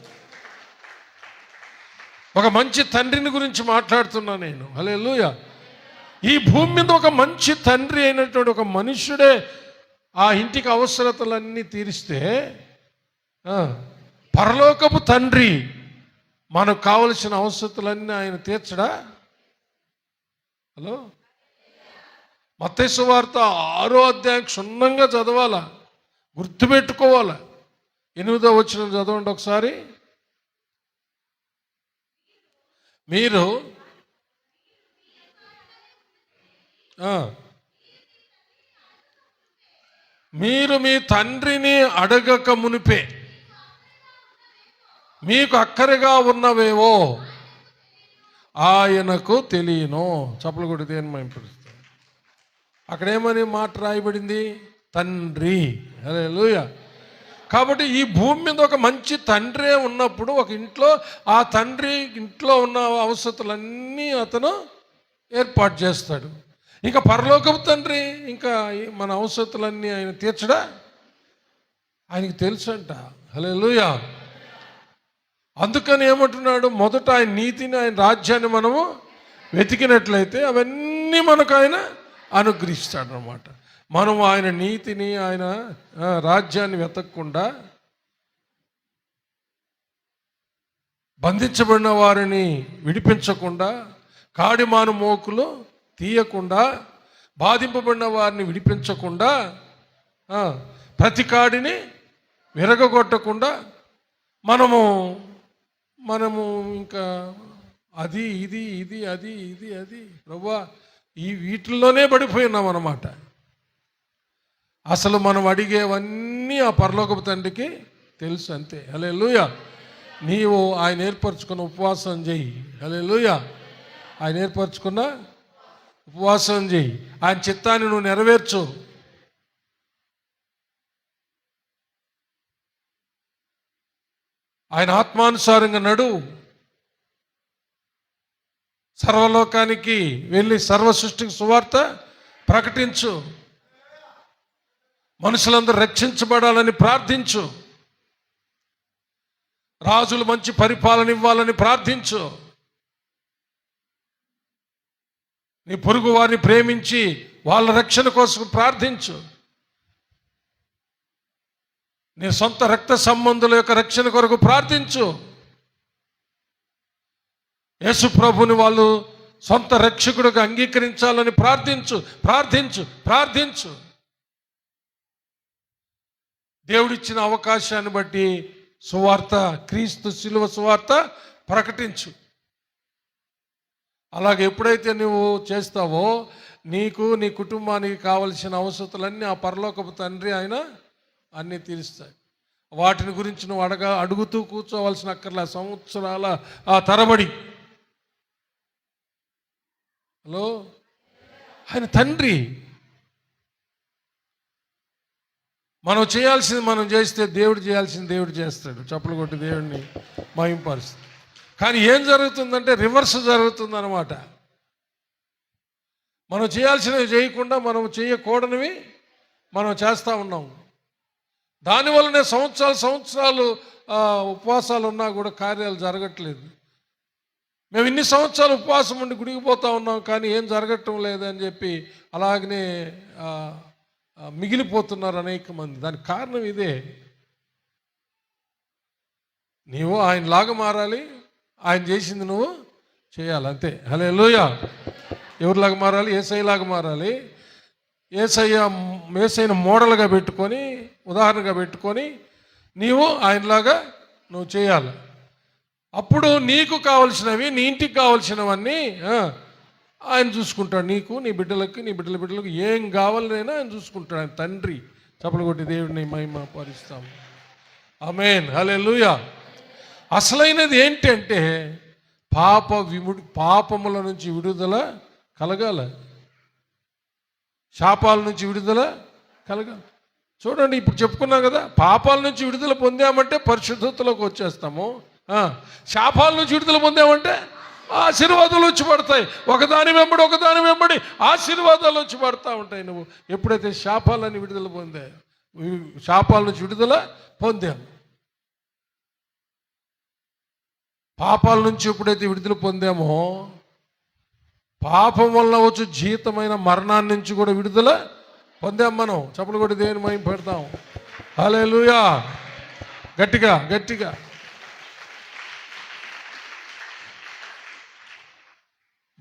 [SPEAKER 1] ఒక మంచి తండ్రిని గురించి మాట్లాడుతున్నా నేను. హల్లెలూయా. ఈ భూమి మీద ఒక మంచి తండ్రి అయినటువంటి ఒక మనుష్యుడే ఆ ఇంటికి అవసరతలన్నీ తీరిస్తే పరలోకపు తండ్రి మనకు కావలసిన అవసరతలన్నీ ఆయన తీర్చడా? హలో, మత్తయి సువార్త 6వ అధ్యాయం క్షుణ్ణంగా చదవాలా, గుర్తుపెట్టుకోవాలా. 8వ వచనం చదవండి ఒకసారి. మీరు మీ తండ్రిని అడగక మునిపే మీకు అక్కరగా ఉన్నవేవో ఆయనకు తెలియను. చప్పలు కూడా దేని మైంపడుతుంది. అక్కడేమని మాట రాయబడింది? తండ్రి. హల్లెలూయా. కాబట్టి ఈ భూమి మీద ఒక మంచి తండ్రే ఉన్నప్పుడు ఒక ఇంట్లో ఆ తండ్రి ఇంట్లో ఉన్న అవసరతలన్నీ అతను ఏర్పాటు చేస్తాడు. ఇంకా పరలోకపు తండ్రి ఇంకా మన అవసరతలన్నీ ఆయన తీర్చడా? ఆయనకి తెలుసంట. హల్లెలూయా. అందుకని ఏమంటున్నాడు, మొదట ఆయన నీతిని, ఆయన రాజ్యాన్ని మనము వెతికినట్లయితే అవన్నీ మనకు ఆయన అనుగ్రహిస్తాడు అన్నమాట. మనం ఆయన నీతిని, ఆయన రాజ్యాన్ని వెతకకుండా, బంధించబడిన వారిని విడిపించకుండా, కాడిమాను మోకులు తీయకుండా, బాధింపబడిన వారిని విడిపించకుండా, ప్రతి కాడిని విరగొట్టకుండా మనము ఇంకా అది ఇది ఇది అది ఇది అది ప్రభువా ఈ వీటిల్లోనే పడిపోయి ఉన్నాం అన్నమాట. అసలు మనం అడిగేవన్నీ ఆ పరలోకపు తండ్రికి తెలుసు, అంతే. హల్లెలూయా. నీవు ఆయన ఏర్పరచుకున్న ఉపవాసం చెయ్యి. హల్లెలూయా. ఆయన ఏర్పరచుకున్న ఉపవాసం చెయ్యి. ఆయన చిత్తాన్ని నువ్వు నెరవేర్చు. ఆయన ఆత్మానుసారంగా నడు. సర్వలోకానికి వెళ్ళి సర్వ సృష్టికి సువార్త ప్రకటించు. మనుషులందరూ రక్షించబడాలని ప్రార్థించు. రాజులు మంచి పరిపాలన ఇవ్వాలని ప్రార్థించు. నీ పొరుగు వారిని ప్రేమించి వాళ్ళ రక్షణ కోసం ప్రార్థించు. నీ సొంత రక్త సంబంధుల యొక్క రక్షణ కొరకు ప్రార్థించు. యేసు ప్రభుని వాళ్ళు సొంత రక్షకుడిగా అంగీకరించాలని ప్రార్థించు ప్రార్థించు ప్రార్థించు. దేవుడిచ్చిన అవకాశాన్ని బట్టి సువార్త, క్రీస్తు శిలువ సువార్త ప్రకటించు. అలాగే ఎప్పుడైతే నువ్వు చేస్తావో నీకు, నీ కుటుంబానికి కావలసిన అవసరాలన్నీ ఆ పరలోకపు తండ్రి ఆయన అన్నీ తీరుస్తాయి. వాటిని గురించి నువ్వు అడుగుతూ కూర్చోవలసిన అక్కర్లా సంవత్సరాల ఆ తరబడి. హలో, ఆయన తండ్రి. మనం చేయాల్సింది మనం చేస్తే దేవుడు చేయాల్సింది దేవుడు చేస్తాడు. చప్పలు కొట్టి దేవుడిని మహింపరుస్తాడు. కానీ ఏం జరుగుతుందంటే రివర్స్ జరుగుతుంది అన్నమాట. మనం చేయాల్సినవి చేయకుండా మనం చేయకూడనివి మనం చేస్తూ ఉన్నాం. దానివల్లనే సంవత్సరాలు ఉపవాసాలు ఉన్నా కూడా కార్యాలు జరగట్లేదు. మేము ఇన్ని సంవత్సరాలు ఉపవాసం ఉండి గుడికి పోతూ ఉన్నాం కానీ ఏం జరగటం లేదని చెప్పి అలాగనే మిగిలిపోతున్నారు అనేక మంది. దానికి కారణం ఇదే. నీవు ఆయనలాగా మారాలి, ఆయన చేసింది నువ్వు చేయాలి, అంతే. హల్లెలూయా. ఎవరిలాగా మారాలి? యేసయ్యలాగా మారాలి. యేసయ్యను మోడల్గా పెట్టుకొని, ఉదాహరణగా పెట్టుకొని నీవు ఆయనలాగా నువ్వు చేయాలి. అప్పుడు నీకు కావలసినవి, నీ ఇంటికి కావలసినవన్నీ ఆయన చూసుకుంటాడు. నీకు, నీ బిడ్డలకి, నీ బిడ్డలకు ఏం కావాలనైనా ఆయన చూసుకుంటాడు. ఆయన తండ్రి. చప్పలు కొట్టి దేవుడిని మహిమ పరుస్తాము. ఆమేన్. హల్లెలూయా. అసలైనది ఏంటంటే పాపముల నుంచి విడుదల కలగాలి, శాపాల నుంచి విడుదల కలగాలి. చూడండి, ఇప్పుడు చెప్పుకున్నాం కదా, పాపాల నుంచి విడుదల పొందామంటే పరిశుద్ధతలోకి వచ్చేస్తాము. శాపాల నుంచి విడుదల పొందామంటే ఆశీర్వాదాలు వచ్చి పడతాయి. ఒకదాని వెంబడి ఆశీర్వాదాలు వచ్చి పడతా ఉంటాయి. నువ్వు ఎప్పుడైతే శాపాలని విడుదల శాపాల నుంచి విడుదల పొందాము, పాపాల నుంచి ఎప్పుడైతే విడుదల పొందామో పాపం వల్ల వచ్చి జీతమైన మరణాన్ని నుంచి కూడా విడుదల పొందాం మనం. చప్పలు కొట్టి దేవుని మహిమ పెడతాం. హల్లెలూయా. గట్టిగా గట్టిగా.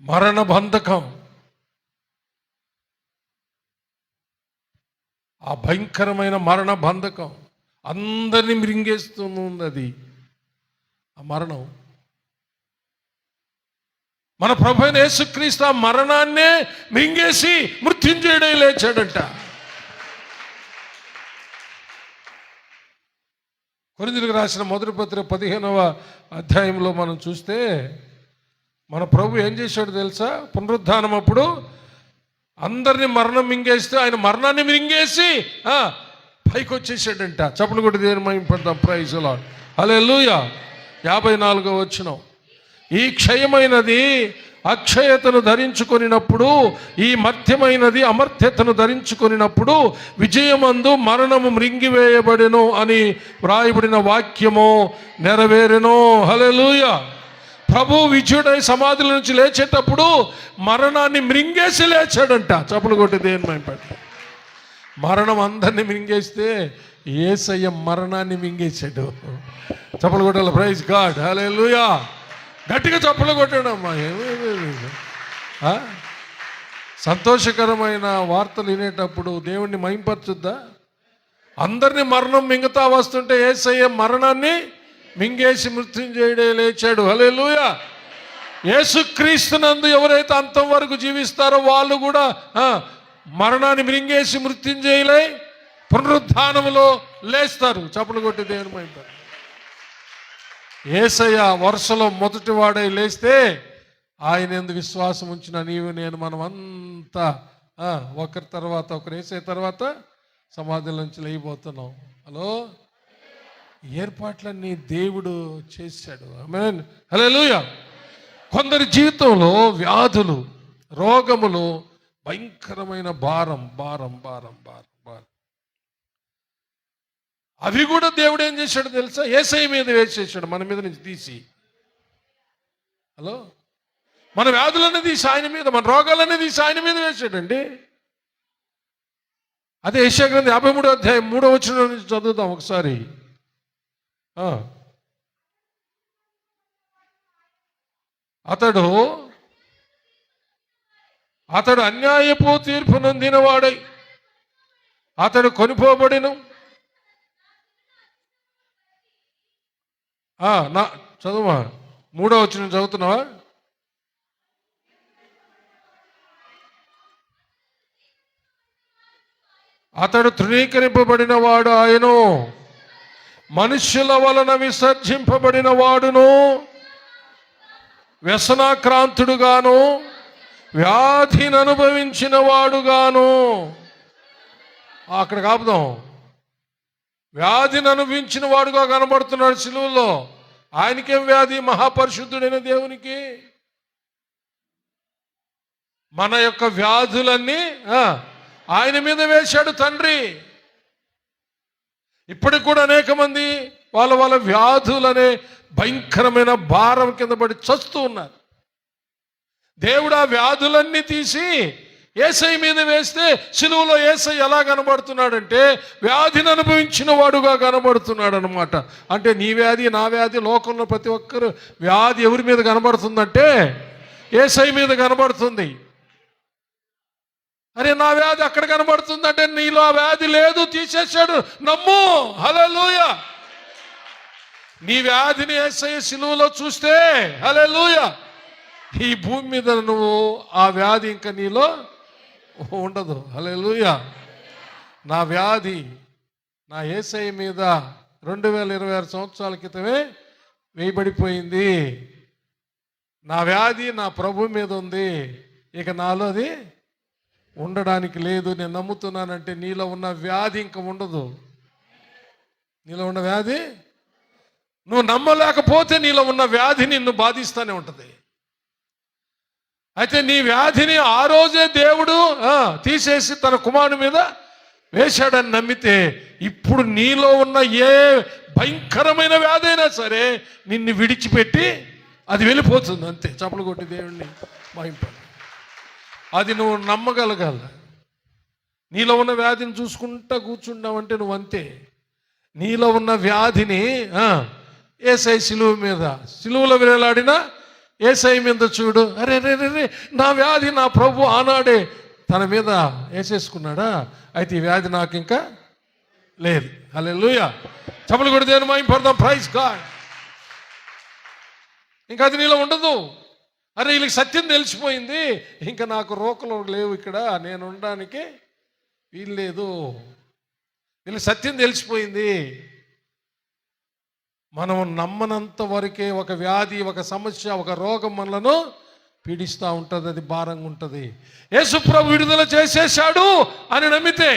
[SPEAKER 1] మరణ బంధకం, ఆ భయంకరమైన మరణ బంధకం అందరినీ మృంగేస్తుంది. అది ఆ మరణం. మన ప్రభు అయిన యేసుక్రీస్తు ఆ మరణాన్నే మింగేసి మృత్యుంజయుడై లేచాడంట. కొరింథీయులకు రాసిన మొదటి పత్రిక 15వ అధ్యాయంలో మనం చూస్తే మన ప్రభు ఏం చేశాడు తెలుసా? పునరుద్ధానం అప్పుడు అందరినీ మరణం మింగేస్తే ఆయన మరణాన్ని మింగేసి పైకి వచ్చేసాడంట. చప్పలు కొట్టి దేవుని మహిమ పడతాం. Praise the Lord. హల్లెలూయా. 54వ వచనం. ఈ క్షయమైనది అక్షయతను ధరించుకొనినప్పుడు, ఈ మర్త్యమైనది అమర్త్యతను ధరించుకొనినప్పుడు విజయమందు మరణము మృంగివేయబడెను అని వ్రాయబడిన వాక్యము నెరవేరెను. హల్లెలూయా. ప్రభు విజయుడై సమాధుల నుంచి లేచేటప్పుడు మరణాన్ని మృంగేసి లేచాడంట. చప్పలు కొట్టి దేవుని మహిమపరచండి. మరణం అందరినీ మింగేస్తే యేసయ్య మరణాన్ని మింగేశాడు. చప్పలు కొట్టాలి. Praise God. హల్లెలూయా. గట్టిగా చప్పలు కొట్టాడు అమ్మా. సంతోషకరమైన వార్తలు వినేటప్పుడు దేవుణ్ణి మహింపరచుద్దా? అందరినీ మరణం మింగుతా వస్తుంటే యేసయ్య మరణాన్ని మింగేసి మృత్యుంజయుడే లేచాడు. హల్లెలూయా. యేసుక్రీస్తునందు ఎవరైతే అంతం వరకు జీవిస్తారో వాళ్ళు కూడా మరణాన్ని మింగేసి మృత్యుంజయులై పునరుద్ధానములో లేస్తారు. చప్పలు కొట్టి దేవుని మహింపరచండి. యేసయ్య వరుసలో మొదటి వాడై లేస్తే ఆయన యందు విశ్వాసం ఉంచిన నీవు నేను మనం అంతా ఒకరి తర్వాత ఒకరు యేసయ్య తర్వాత సమాధుల నుంచి లేయిపోతున్నాం. హలో, ఏర్పాట్లన్నీ దేవుడు చేశాడు. ఆమేన్. హల్లెలూయా. కొందరి జీవితంలో వ్యాధులు, రోగములు భయంకరమైన భారం భారం భారం భారం భారం అవి కూడా దేవుడు ఏం చేశాడు తెలుసా? యేసయ్య మీద వేసేసాడు, మన మీద నుంచి తీసి. హలో, మన వ్యాధులన్నీ తీసి ఆయన మీద, మన రోగాలన్నీ తీసి ఆయన మీద వేసాడండి. అదే యెషయా గ్రంథం 53వ అధ్యాయం 3వ వచనం నుంచి చదువుదాం ఒకసారి. అతడు అన్యాయపు తీర్పు నొందినవాడై అతడు కొనిపోబడిను. నా చదువా 3వ వచనం చదువుతున్నావా? అతడు తృణీకరింపబడిన వాడు ఆయను, మనుష్యుల వలన విసర్జింపబడిన వాడును, వ్యసనాక్రాంతుడుగాను వ్యాధిని అనుభవించిన వాడుగాను. అక్కడ కాపుదాం. వ్యాధిని అనుభవించిన వాడుగా కనబడుతున్నాడు సిలువలో. ఆయనకేం వ్యాధి? మహాపరిశుద్ధుడైన దేవునికి. మన యొక్క వ్యాధులన్నీ ఆయన మీద వేశాడు తండ్రి. ఇప్పటికి కూడా అనేక మంది వాళ్ళ వ్యాధులనే భయంకరమైన భారం కింద పడి చస్తూ ఉన్నారు. దేవుడు ఆ వ్యాధులన్నీ తీసి యేసయ్య మీద వేస్తే సిలువలో యేసయ్య ఎలా కనబడుతున్నాడంటే వ్యాధిని అనుభవించిన వాడుగా కనబడుతున్నాడు అనమాట. అంటే నీ వ్యాధి, నా వ్యాధి, లోకంలో ప్రతి ఒక్కరు వ్యాధి ఎవరి మీద కనబడుతుందంటే యేసయ్య మీద కనబడుతుంది. అరే నా వ్యాధి అక్కడ కనబడుతుందంటే నీలో ఆ వ్యాధి లేదు, తీసేశాడు. నమ్ము. హల్లెలూయా. నీ వ్యాధిని యేసయ్య సిలువలో చూస్తే హల్లెలూయా, ఈ భూమి మీద నువ్వు ఆ వ్యాధి ఇంకా నీలో ఉండదు. హల్లెలూయా. నా వ్యాధి నా యేసయ్య మీద 2026 సంవత్సరాల క్రితమే వేయబడిపోయింది. నా వ్యాధి నా ప్రభు మీద ఉంది, ఇక నాలో అది ఉండడానికి లేదు. నేను నమ్ముతున్నానంటే నీలో ఉన్న వ్యాధి ఇంకా ఉండదు. నీలో ఉన్న వ్యాధి నువ్వు నమ్మలేకపోతే నీలో ఉన్న వ్యాధి నిన్ను బాధిస్తూనే ఉంటుంది. అయితే నీ వ్యాధిని ఆ రోజే దేవుడు తీసేసి తన కుమారుని మీద వేశాడని నమ్మితే ఇప్పుడు నీలో ఉన్న ఏ భయంకరమైన వ్యాధి అయినా సరే నిన్ను విడిచిపెట్టి అది వెళ్ళిపోతుంది. అంతే. చప్పలు కొట్టి దేవుడిని మహింపడు. అది నువ్వు నమ్మగలగాల. నీలో ఉన్న వ్యాధిని చూసుకుంటా కూర్చున్నావంటే నువ్వు అంతే. నీలో ఉన్న వ్యాధిని యేసయ్య సిలువ మీద, సిలువలో వేలాడిన యేసయ్య మీద చూడు. అరే రే రే రే, నా వ్యాధి నా ప్రభు ఆనాడే తన మీద వేసేసుకున్నాడా, అయితే ఈ వ్యాధి నాకు ఇంకా లేదు. హల్లెలూయా. చప్పలు కొట్టి దేవుని మహింపడదాం. Praise God. ఇంకా అది నీలో ఉండదు. అరే వీళ్ళకి సత్యం తెలిసిపోయింది, ఇంకా నాకు రోకలు లేవు, ఇక్కడ నేను ఉండడానికి వీలు లేదు, వీళ్ళకి సత్యం తెలిసిపోయింది. మనం నమ్మనంత వరకే ఒక వ్యాధి, ఒక సమస్య, ఒక రోగం మనలను పీడిస్తూ ఉంటుంది. అది భారంగా ఉంటుంది. యేసు ప్రభు విడుదల చేసేశాడు అని నమ్మితే,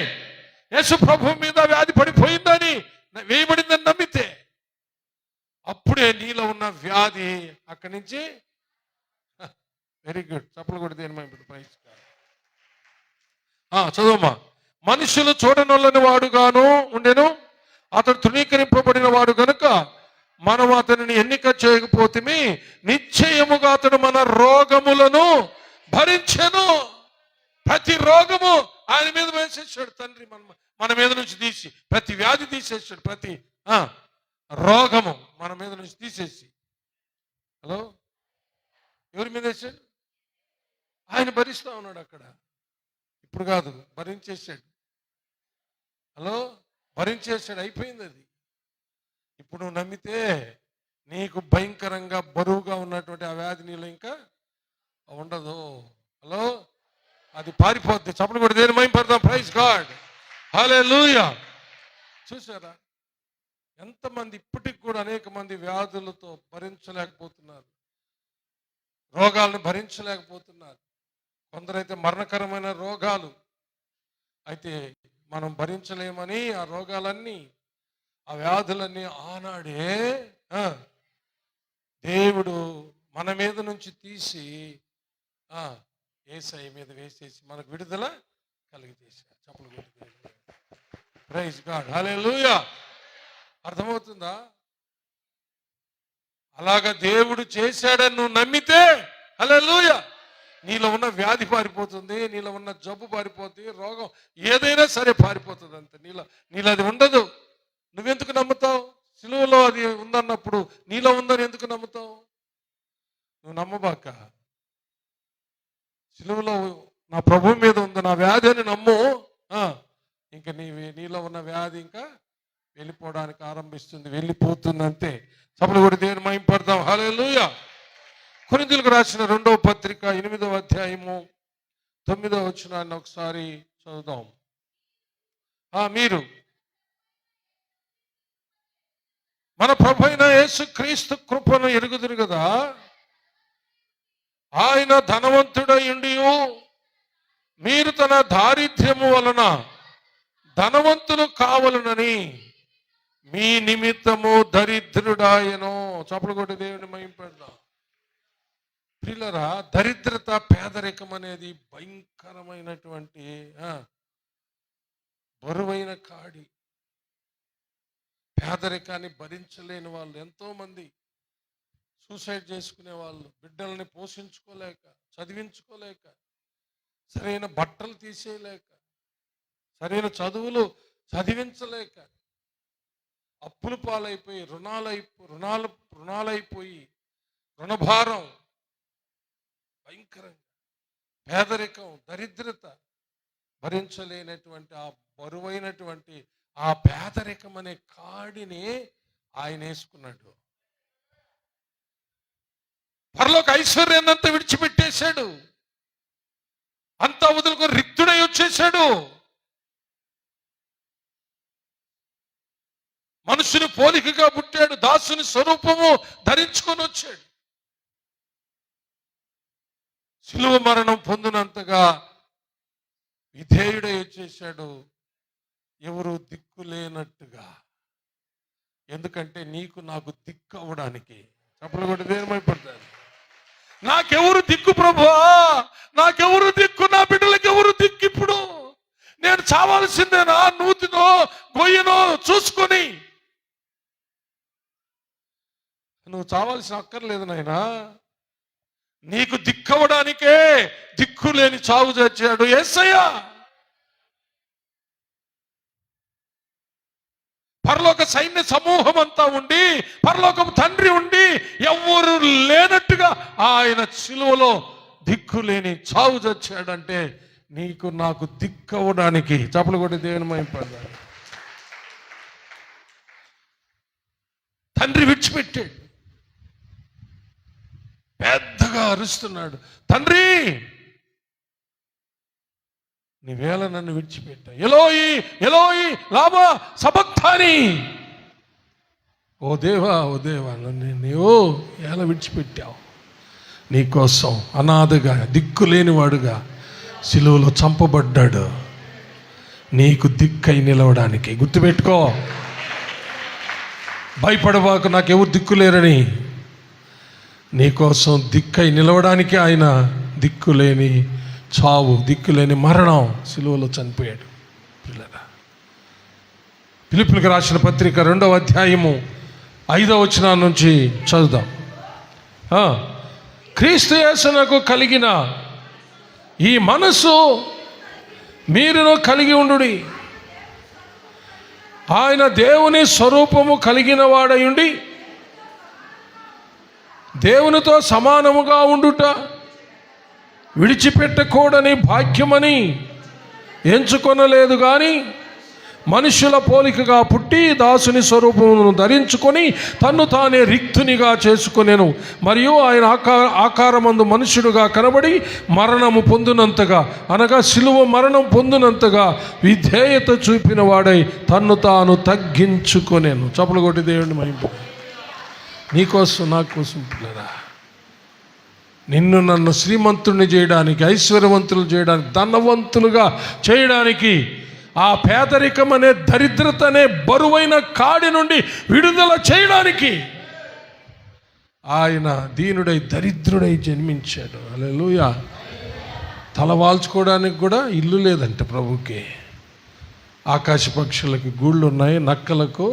[SPEAKER 1] యేసు ప్రభు మీద వ్యాధి పడిపోయిందని వేయబడిందని నమ్మితే అప్పుడే నీలో ఉన్న వ్యాధి అక్కడి నుంచి వెరీ గుడ్. చప్పలు కూడా దేని ప్రైజ్. చదువమ్మా. మనుషులు చూడనొల్లని వాడుగాను ఉండెను, అతడు తృణీకరింపబడిన వాడు గనుక మనం అతనిని ఎన్నిక చేయకపోతే నిశ్చయముగా అతడు మన రోగములను భరించెను. ప్రతి రోగము ఆయన మీద వేసేసాడు తండ్రి, మన మీద నుంచి తీసి ప్రతి వ్యాధి తీసేసాడు, ప్రతి రోగము మన మీద నుంచి తీసేసి. హలో, ఎవరి మీద వేసాడు? ఆయన భరిస్తా ఉన్నాడు అక్కడ. ఇప్పుడు కాదు, భరించేసాడు. హలో, భరించేసాడు, అయిపోయింది అది. ఇప్పుడు నువ్వు నమ్మితే నీకు భయంకరంగా బరువుగా ఉన్నటువంటి ఆ వ్యాధి నీలో ఇంకా ఉండదు. హలో, అది పారిపోద్ది. చప్పలు కూడా దేని మహిమపడతాం. ప్రైజ్ గాడ్, హల్లెలూయా. చూసారా ఎంతమంది ఇప్పటికి కూడా అనేక మంది వ్యాధులతో భరించలేకపోతున్నారు, రోగాలను భరించలేకపోతున్నారు. కొందరైతే మరణకరమైన రోగాలు అయితే మనం భరించలేమని ఆ రోగాలన్నీ, ఆ వ్యాధులన్నీ ఆనాడే దేవుడు మన మీద నుంచి తీసి యేసయ్య మీద వేసేసి మనకు విడుదల కలిగజేశారు. చప్పలు కొట్టి ప్రైజ్ గాడ్, హల్లెలూయా. అర్థమవుతుందా? అలాగా దేవుడు చేశాడని నువ్వు నమ్మితే హల్లెలూయా, నీలో ఉన్న వ్యాధి పారిపోతుంది, నీలో ఉన్న జబ్బు పారిపోతుంది, రోగం ఏదైనా సరే పారిపోతుంది. అంతే, నీలో అది ఉండదు. నువ్వెందుకు నమ్ముతావు? సిలువలో అది ఉందన్నప్పుడు నీలో ఉందని ఎందుకు నమ్ముతావు? నువ్వు నమ్మబాక. సిలువలో నా ప్రభు మీద ఉంది నా వ్యాధి అని నమ్ము. ఇంకా నీలో ఉన్న వ్యాధి ఇంకా వెళ్ళిపోవడానికి ఆరంభిస్తుంది, వెళ్ళిపోతుంది. అంతే. చప్పలు కూడా దేవుని మహిమపడతాం. హల్లెలూయా. కొరింథీయులకు రాసిన 2వ పత్రిక 8వ అధ్యాయము 9వ వచనాన్ని ఒకసారి చదువుదాం. మీరు మన ప్రభు అయిన యేసుక్రీస్తు కృపను ఎరుగుదురు కదా, ఆయన ధనవంతుడయుండి మీరు తన దారిద్ర్యము వలన ధనవంతులు కావాలనని మీ నిమిత్తము దరిద్రుడాయను. చప్పలు కొట్టి దేవుని మహిమపడదాం. ప్రియులారా, దరిద్రత, పేదరికం అనేది భయంకరమైనటువంటి బరువైన కాడి. పేదరికాన్ని భరించలేని వాళ్ళు ఎంతో మంది సూసైడ్ చేసుకునే వాళ్ళు, బిడ్డల్ని పోషించుకోలేక, చదివించుకోలేక, సరైన బట్టలు తీసేయలేక, సరైన చదువులు చదివించలేక, అప్పుల పాలైపోయి రుణాలైపోయి రుణభారం భయంకరంగా, పేదరికం, దరిద్రత భరించలేనటువంటి ఆ బరువైనటువంటి ఆ పేదరికం అనే కాడిని ఆయన వేసుకున్నాడు. పరలోక ఐశ్వర్యాన్నంతా విడిచిపెట్టేశాడు, అంతా వదులుకొని రిక్తుడై వచ్చేశాడు. మనుషుని పోలికగా పుట్టాడు, దాసుని స్వరూపము ధరించుకొని వచ్చాడు. శిలువ మరణం పొందినంతగా విధేయుడై వచ్చేసాడు, ఎవరు దిక్కు లేనట్టుగా. ఎందుకంటే నీకు నాకు దిక్కు అవ్వడానికి. చప్పలు కూడా దేనిమైపడతారు. నాకెవరు దిక్కు ప్రభువా, నాకెవరు దిక్కు, నా బిడ్డలకు ఎవరు దిక్కు? ఇప్పుడు నేను చావాల్సిందేనా? నూతినో గొయ్యనో చూసుకొని. నువ్వు చావాల్సిన అక్కర్లేదు నాయనా, నీకు దిక్కవడానికే దిక్కు లేని చావు చచ్చాడు యేసయ్య. పరలోక సైన్య సమూహం అంతా ఉండి, పరలోకం తండ్రి ఉండి, ఎవరు లేనట్టుగా ఆయన సిలువలో దిక్కు లేని చావు చచ్చాడంటే నీకు నాకు దిక్కవడానికి. చప్పలు కొట్టి దేవుని మహిమపడతాడు. తండ్రి విడిచిపెట్టాడు, పెద్దగా అరుస్తున్నాడు, తండ్రి నీవేళ నన్ను విడిచిపెట్టా, ఎలోయి ఎలోయి లామా సబక్తాని. ఓ దేవా నన్ను నీవు ఎలా విడిచిపెట్టావు? నీకోసం అనాథగా, దిక్కు లేనివాడుగా సిలువలో చంపబడ్డాడు, నీకు దిక్కై నిలవడానికి. గుర్తుపెట్టుకో, భయపడబాకు, నాకెవరు దిక్కులేరని. నీకోసం దిక్కై నిలవడానికి ఆయన దిక్కులేని చావు, దిక్కులేని మరణం సిలువలో చనిపోయాడు. ఫిలిప్పీయులకు రాసిన పత్రిక 2వ అధ్యాయము 5వ వచనం నుంచి చదువుదాం. క్రీస్తు యేసునకు కలిగిన ఈ మనసు మీరును కలిగి ఉండుడి. ఆయన దేవుని స్వరూపము కలిగిన వాడయుండి దేవునితో సమానముగా ఉండుట విడిచిపెట్టకూడని భాగ్యమని ఎంచుకొనలేదు కానీ మనుష్యుల పోలికగా పుట్టి దాసుని స్వరూపమును ధరించుకొని తన్ను తానే రిక్తునిగా చేసుకొనెను. మరియు ఆయన ఆకారమందు మనుష్యుడుగా కనబడి మరణము పొందినంతగా, అనగా సిలువ మరణం పొందినంతగా విధేయత చూపిన వాడై తన్ను తాను తగ్గించుకొనెను. చప్పలు కొట్టి దేవుడిని మహింపు. నీకోసం నా కోసం పిల్లరా, నిన్ను నన్ను శ్రీమంతుడిని చేయడానికి, ఐశ్వర్యవంతులు చేయడానికి, ధనవంతులుగా చేయడానికి, ఆ పేదరికం అనే దరిద్రత అనే బరువైన కాడి నుండి విడుదల చేయడానికి ఆయన దీనుడై దరిద్రుడై జన్మించాడు. హల్లెలూయా. తలవాల్చుకోవడానికి కూడా ఇల్లు లేదంట ప్రభుకి. ఆకాశ పక్షులకి గూళ్ళు ఉన్నాయి, నక్కలకు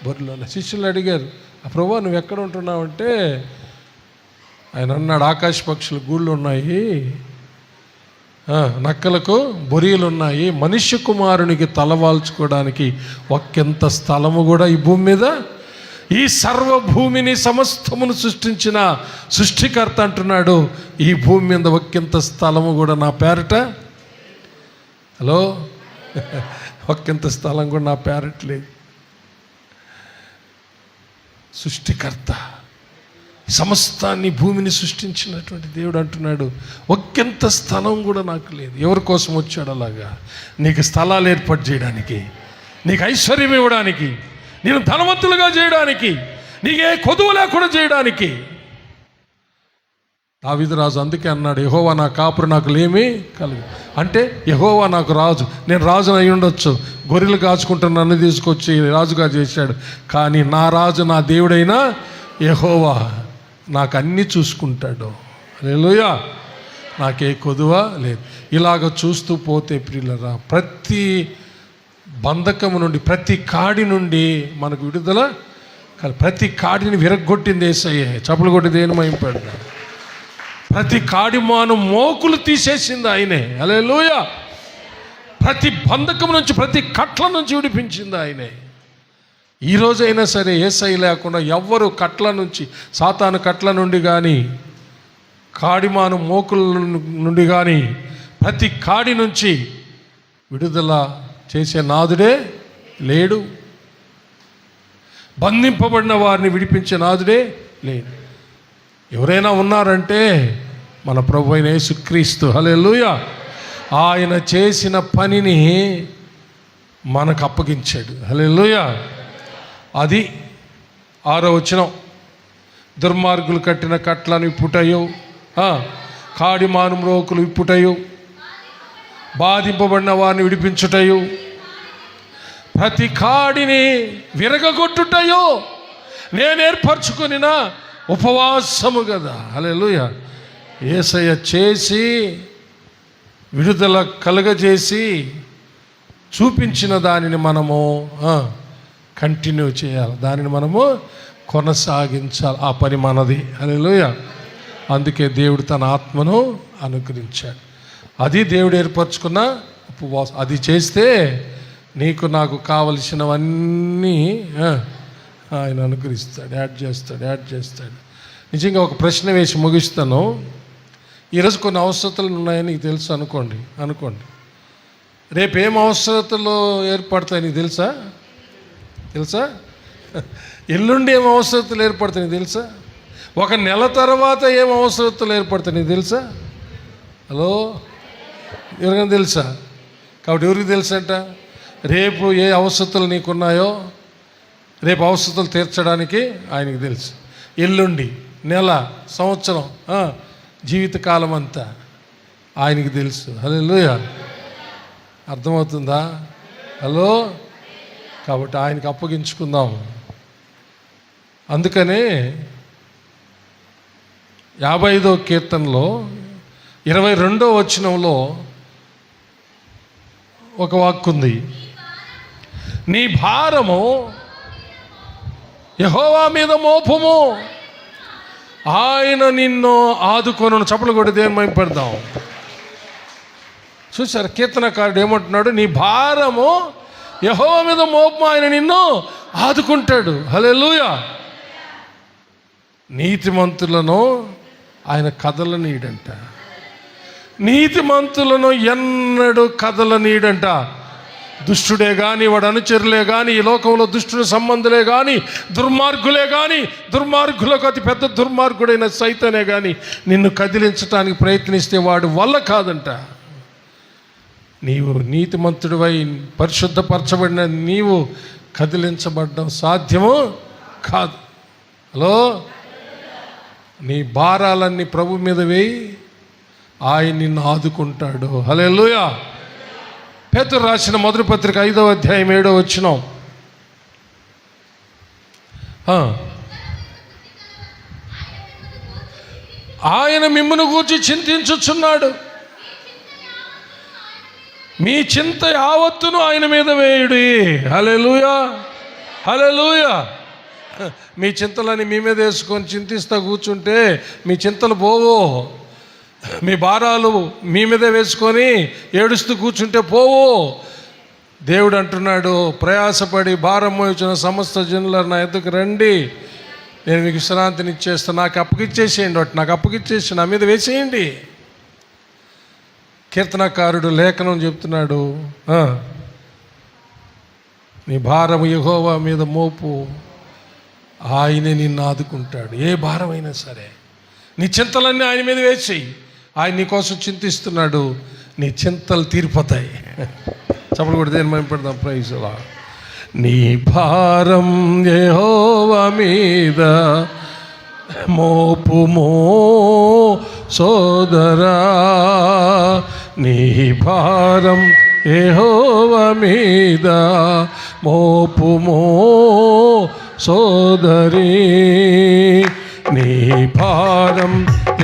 [SPEAKER 1] బొర్రెలు ఉన్నాయి. శిష్యులు అడిగారు, ప్రభు నువ్వు ఎక్కడ ఉంటున్నావు అంటే ఆయన అన్నాడు, ఆకాశ పక్షుల గూళ్ళు ఉన్నాయి, నక్కలకు బొరియలు ఉన్నాయి, మనుష్య కుమారునికి తలవాల్చుకోవడానికి ఒక్కెంత స్థలము కూడా ఈ భూమి మీద, ఈ సర్వభూమిని సమస్తమును సృష్టించిన సృష్టికర్త అంటున్నాడు, ఈ భూమి మీద ఒక్కెంత స్థలము కూడా నా పేరట, హలో ఒక్కెంత స్థలం కూడా నా పేరట లేదు. సృష్టికర్త, సమస్తాన్ని భూమిని సృష్టించినటువంటి దేవుడు అంటున్నాడు, ఒక్కెంత స్థలం కూడా నాకు లేదు. ఎవరి కోసం వచ్చాడు అలాగా? నీకు స్థలాలు ఏర్పాటు చేయడానికి, నీకు ఐశ్వర్యం ఇవ్వడానికి, నేను ధనవంతులుగా చేయడానికి, నీకే కొదువు లేకుండా చేయడానికి. దావీదు రాజు అందుకే అన్నాడు, యెహోవా నా కాపురు నాకు లేమి కలుగు. అంటే యెహోవా నాకు రాజు, నేను రాజును అయి ఉండొచ్చు, గొర్రెలు కాచుకుంటున్న నన్ను తీసుకొచ్చి రాజుగా చేశాడు, కానీ నా రాజు నా దేవుడైనా యెహోవా నాకు అన్నీ చూసుకుంటాడు. హల్లెలూయా. నాకే కొదువ లేదు. ఇలాగ చూస్తూ పోతే ప్రియులరా, ప్రతి బంధకము నుండి, ప్రతి కాడి నుండి మనకు విడుదల, ప్రతి కాడిని విరగ్గొట్టింది యేసయ్యే. చప్పులు కొట్టి దేని మహింపడు. ప్రతి కాడిమాను మోకులు తీసేసింది ఆయనే. హల్లెలూయా. ప్రతి బంధకం నుంచి, ప్రతి కట్ల నుంచి విడిపించింది ఆయనే. ఈరోజైనా సరే యేసయ్య లేకుండా ఎవ్వరు కట్ల నుంచి, సాతాను కట్ల నుండి కానీ, కాడిమాను మోకుల నుండి కానీ, ప్రతి కాడి నుంచి విడుదల చేసే నాదుడే లేడు. బంధింపబడిన వారిని విడిపించే నాదుడే లేడు. ఎవరైనా ఉన్నారంటే మన ప్రభు అయిన యేసుక్రీస్తు. హల్లెలూయా. ఆయన చేసిన పనిని మనకు అప్పగించాడు. హల్లెలూయా. అది 6వ వచనం. దుర్మార్గులు కట్టిన కట్లను ఇప్పుటయో, కాడిమాను మ్రోకులు ఇప్పుటయో, బాధింపబడిన వారిని విడిపించుటయో, ప్రతి కాడిని విరగగొట్టుటయో నేను ఏర్పరచుకొనిన ఉపవాసము కదా. హల్లెలూయా. యేసయ్య చేసి విడుదల కలుగజేసి చూపించిన దానిని మనము కంటిన్యూ చేయాలి, దానిని మనము కొనసాగించాలి. ఆ పని మనది. హల్లెలూయా. అందుకే దేవుడు తన ఆత్మను అనుగ్రహించాడు. అది దేవుడు ఏర్పరచుకున్న ఉపవాసం. అది చేస్తే నీకు నాకు కావలసినవన్నీ ఆయన అనుగ్రహిస్తాడు, యాడ్ చేస్తాడు. నిజంగా ఒక ప్రశ్న వేసి ముగిస్తాను. ఈరోజు కొన్ని అవసరతలు ఉన్నాయని నీకు తెలుసు అనుకోండి. రేపు ఏం అవసరతలు ఏర్పడతాయి నీకు తెలుసా? ఎల్లుండి ఏం అవసరతలు ఏర్పడతాయి నీకు తెలుసా? ఒక నెల తర్వాత ఏం అవసరతలు ఏర్పడతాయి నీకు తెలుసా? హలో, ఎవరికైనా తెలుసా? కాబట్టి ఎవరికి తెలుసంట? రేపు ఏ అవసరతలు నీకున్నాయో, రేపు అవసరతలు తీర్చడానికి ఆయనకి తెలుసు. ఎల్లుండి, నెల, సంవత్సరం, జీవితకాలం అంతా ఆయనకి తెలుసు. హల్లెలూయా. అర్థమవుతుందా? హలో. కాబట్టి ఆయనకి అప్పగించుకుందాం. అందుకనే 55వ కీర్తనలో 22వ వచనంలో ఒక వాక్కు ఉంది. నీ భారము యెహోవా మీద మోపుము, ఆయన నిన్ను ఆదుకొనును. చప్పలు కొట్టి దేవుని మహిమపడదాం. చూసారు కీర్తనకారుడు ఏమంటున్నాడు? నీ భారము యెహోవా మీద మోపము, ఆయన నిన్ను ఆదుకుంటాడు. హల్లెలూయా. నీతిమంతులను ఆయన కదలనీడంట. నీతిమంతులను ఎన్నడూ కదలనీడంట. దుష్టుడే కానీ, వాడు అనుచరులే కానీ, ఈ లోకంలో దుష్టుని సంబంధులే కానీ, దుర్మార్గులే కానీ, దుర్మార్గులకు అతి పెద్ద దుర్మార్గుడైన సైతానే కానీ నిన్ను కదిలించడానికి ప్రయత్నిస్తే వాడు వల్ల కాదంట. నీవు నీతిమంతుడివై పరిశుద్ధపరచబడిన నీవు కదిలించబడడం సాధ్యము కాదు. హలో, నీ భారాలన్నీ ప్రభు మీద వేయి, ఆయన నిన్ను ఆదుకుంటాడు. హల్లెలూయా. పేతురు రాసిన మొదటి పత్రిక 5వ అధ్యాయం 7వ వచనం. ఆయన మిమ్మును గూర్చి చింతించుచున్నాడు, మీ చింత యావత్తును ఆయన మీద వేయుడి. హల్లెలూయా, హల్లెలూయా. మీ చింతలని మీ మీద వేసుకొని చింతిస్తా కూర్చుంటే మీ చింతలు పోవు. మీ భారాలు మీ మీదే వేసుకొని ఏడుస్తూ కూర్చుంటే పోవు. దేవుడు అంటున్నాడు, ప్రయాసపడి భారం మోయించిన సమస్త జనులారు నా ఎద్దుకు రండి, నేను మీకు విశ్రాంతిని ఇచ్చేస్తాను. నాకు అప్పగిచ్చేసేయండి, వాటి నాకు అప్పగిచ్చేసి నా మీద వేసేయండి. కీర్తనకారుడు లేఖనం చెప్తున్నాడు, నీ భారము యెహోవా మీద మోపు, ఆయనే నిన్ను ఆదుకుంటాడు. ఏ భారమైనా సరే నీ చింతలన్నీ ఆయన మీద వేసేయి. ఆయన నీ కోసం చింతిస్తున్నాడు, నీ చింతలు తీరిపోతాయి. చప్పలు కూడా దేని మనం పెడదాం. ప్రైజ్ లా. నీ భారం యెహోవా మీద మోపుమో సోదరా, నీ భారం యెహోవా మీద మోపుమో సోదరి, నీ భారం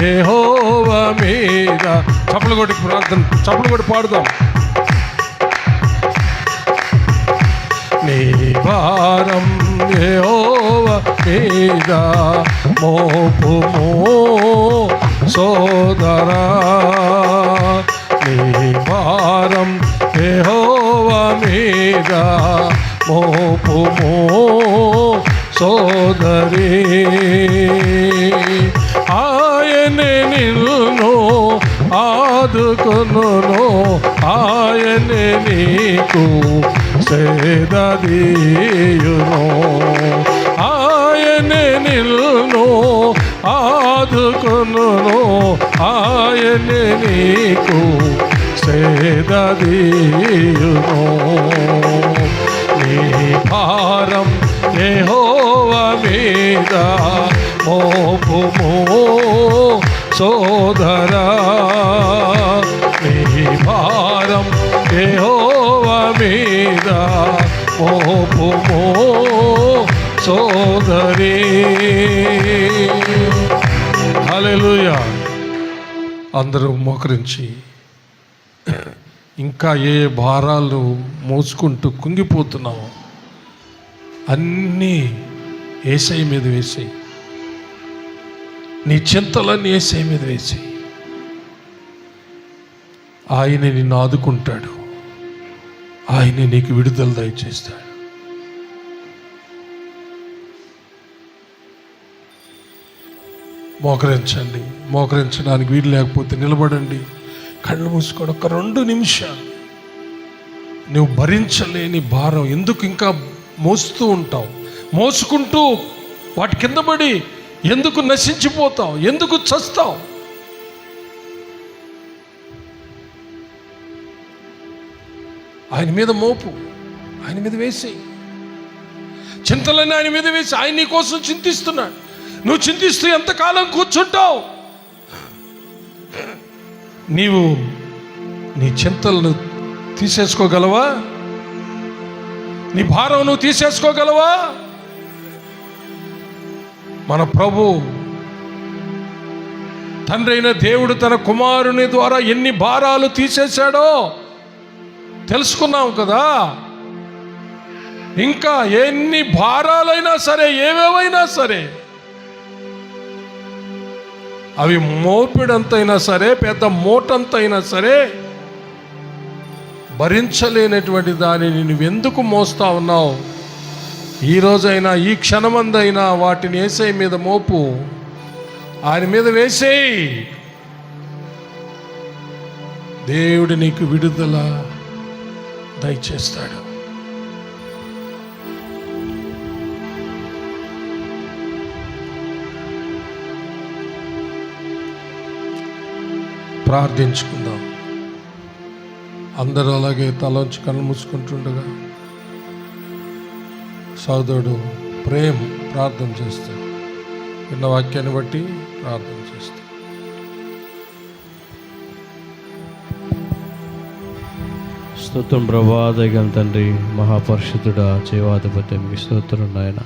[SPEAKER 1] యెహోవా మీద. చప్పలు కొట్టి ప్రార్థన, చప్పలు కొట్టి పాడుదాం. నీ భారం యెహోవా మీద మోపుమో సోదరా, నీ భారం యెహోవా మీద మోపుమో సోదరి, ఆయనే నిన్ను ఆదుకొనును, ఆయనే నీకు సేదదీయును, ఆయనే నిన్ను ఆదుకొనును, ఆయనే నీకు సేదదీయును. నీ భారం యెహోవా మీద మోపుమో సోదరా, నీ భారం యెహోవా మీద మోపుమో సోదరి. హల్లెలూయా. అందరూ మోకరించి, ఇంకా ఏ భారాలు మోసుకుంటూ కుంగిపోతున్నావు అన్నీ యేసయ్య మీద వేసేయి. నీ చింతలన్నీ యేసయ్య మీద వేసేయి. ఆయనే నిన్ను ఆదుకుంటాడు, ఆయనే నీకు విడుదల దయచేస్తాడు. మోకరించండి. మోకరించడానికి వీలు లేకపోతే నిలబడండి, కళ్ళు మూసుకోండి. ఒక 2 నిమిషాలు. నువ్వు భరించలేని భారం ఎందుకు ఇంకా మోస్తూ ఉంటావు? మోసుకుంటూ వాటి కింద పడి ఎందుకు నశించిపోతావు? ఎందుకు చస్తావు? ఆయన మీద మోపు, ఆయన మీద వేసి, చింతలన్నీ ఆయన మీద వేసి, ఆయన నీ కోసం చింతిస్తున్నాడు. నువ్వు చింతిస్తూ ఎంతకాలం కూర్చుంటావు? నీవు నీ చింతలను తీసేసుకోగలవా? నీ భారం నువ్వు తీసేసుకోగలవా? మన ప్రభు తండ్రి అయిన దేవుడు తన కుమారుని ద్వారా ఎన్ని భారాలు తీసేశాడో తెలుసుకున్నాం కదా. ఇంకా ఎన్ని భారాలైనా సరే, ఏవేవైనా సరే, అవి మోపిడంతైనా సరే, పెద్ద మూటంతైనా సరే, భరించలేనటువంటి దానిని నువ్వెందుకు మోస్తా ఉన్నావు? ఈ రోజైనా, ఈ క్షణమందైనా వాటిని యేసయ్య మీద మోపు, ఆయన మీద వేసేయి. దేవుడు నీకు విడుదల దయచేస్తాడు. ప్రార్థించుకుందాం. అందరూ అలాగే తలోంచి కళ్ళు మూసుకుంటుండగా సోదరుడు ప్రేమ్ ప్రార్థన చేస్తాడు. విన్న వాక్యాన్ని బట్టి ప్రార్థన చేస్తాడు.
[SPEAKER 2] స్తోత్రం ప్రభా, దయగల తండ్రి, మహాపరిశుద్ధుడా, జీవాధిపతి, మీకు స్తోత్రం నాయన.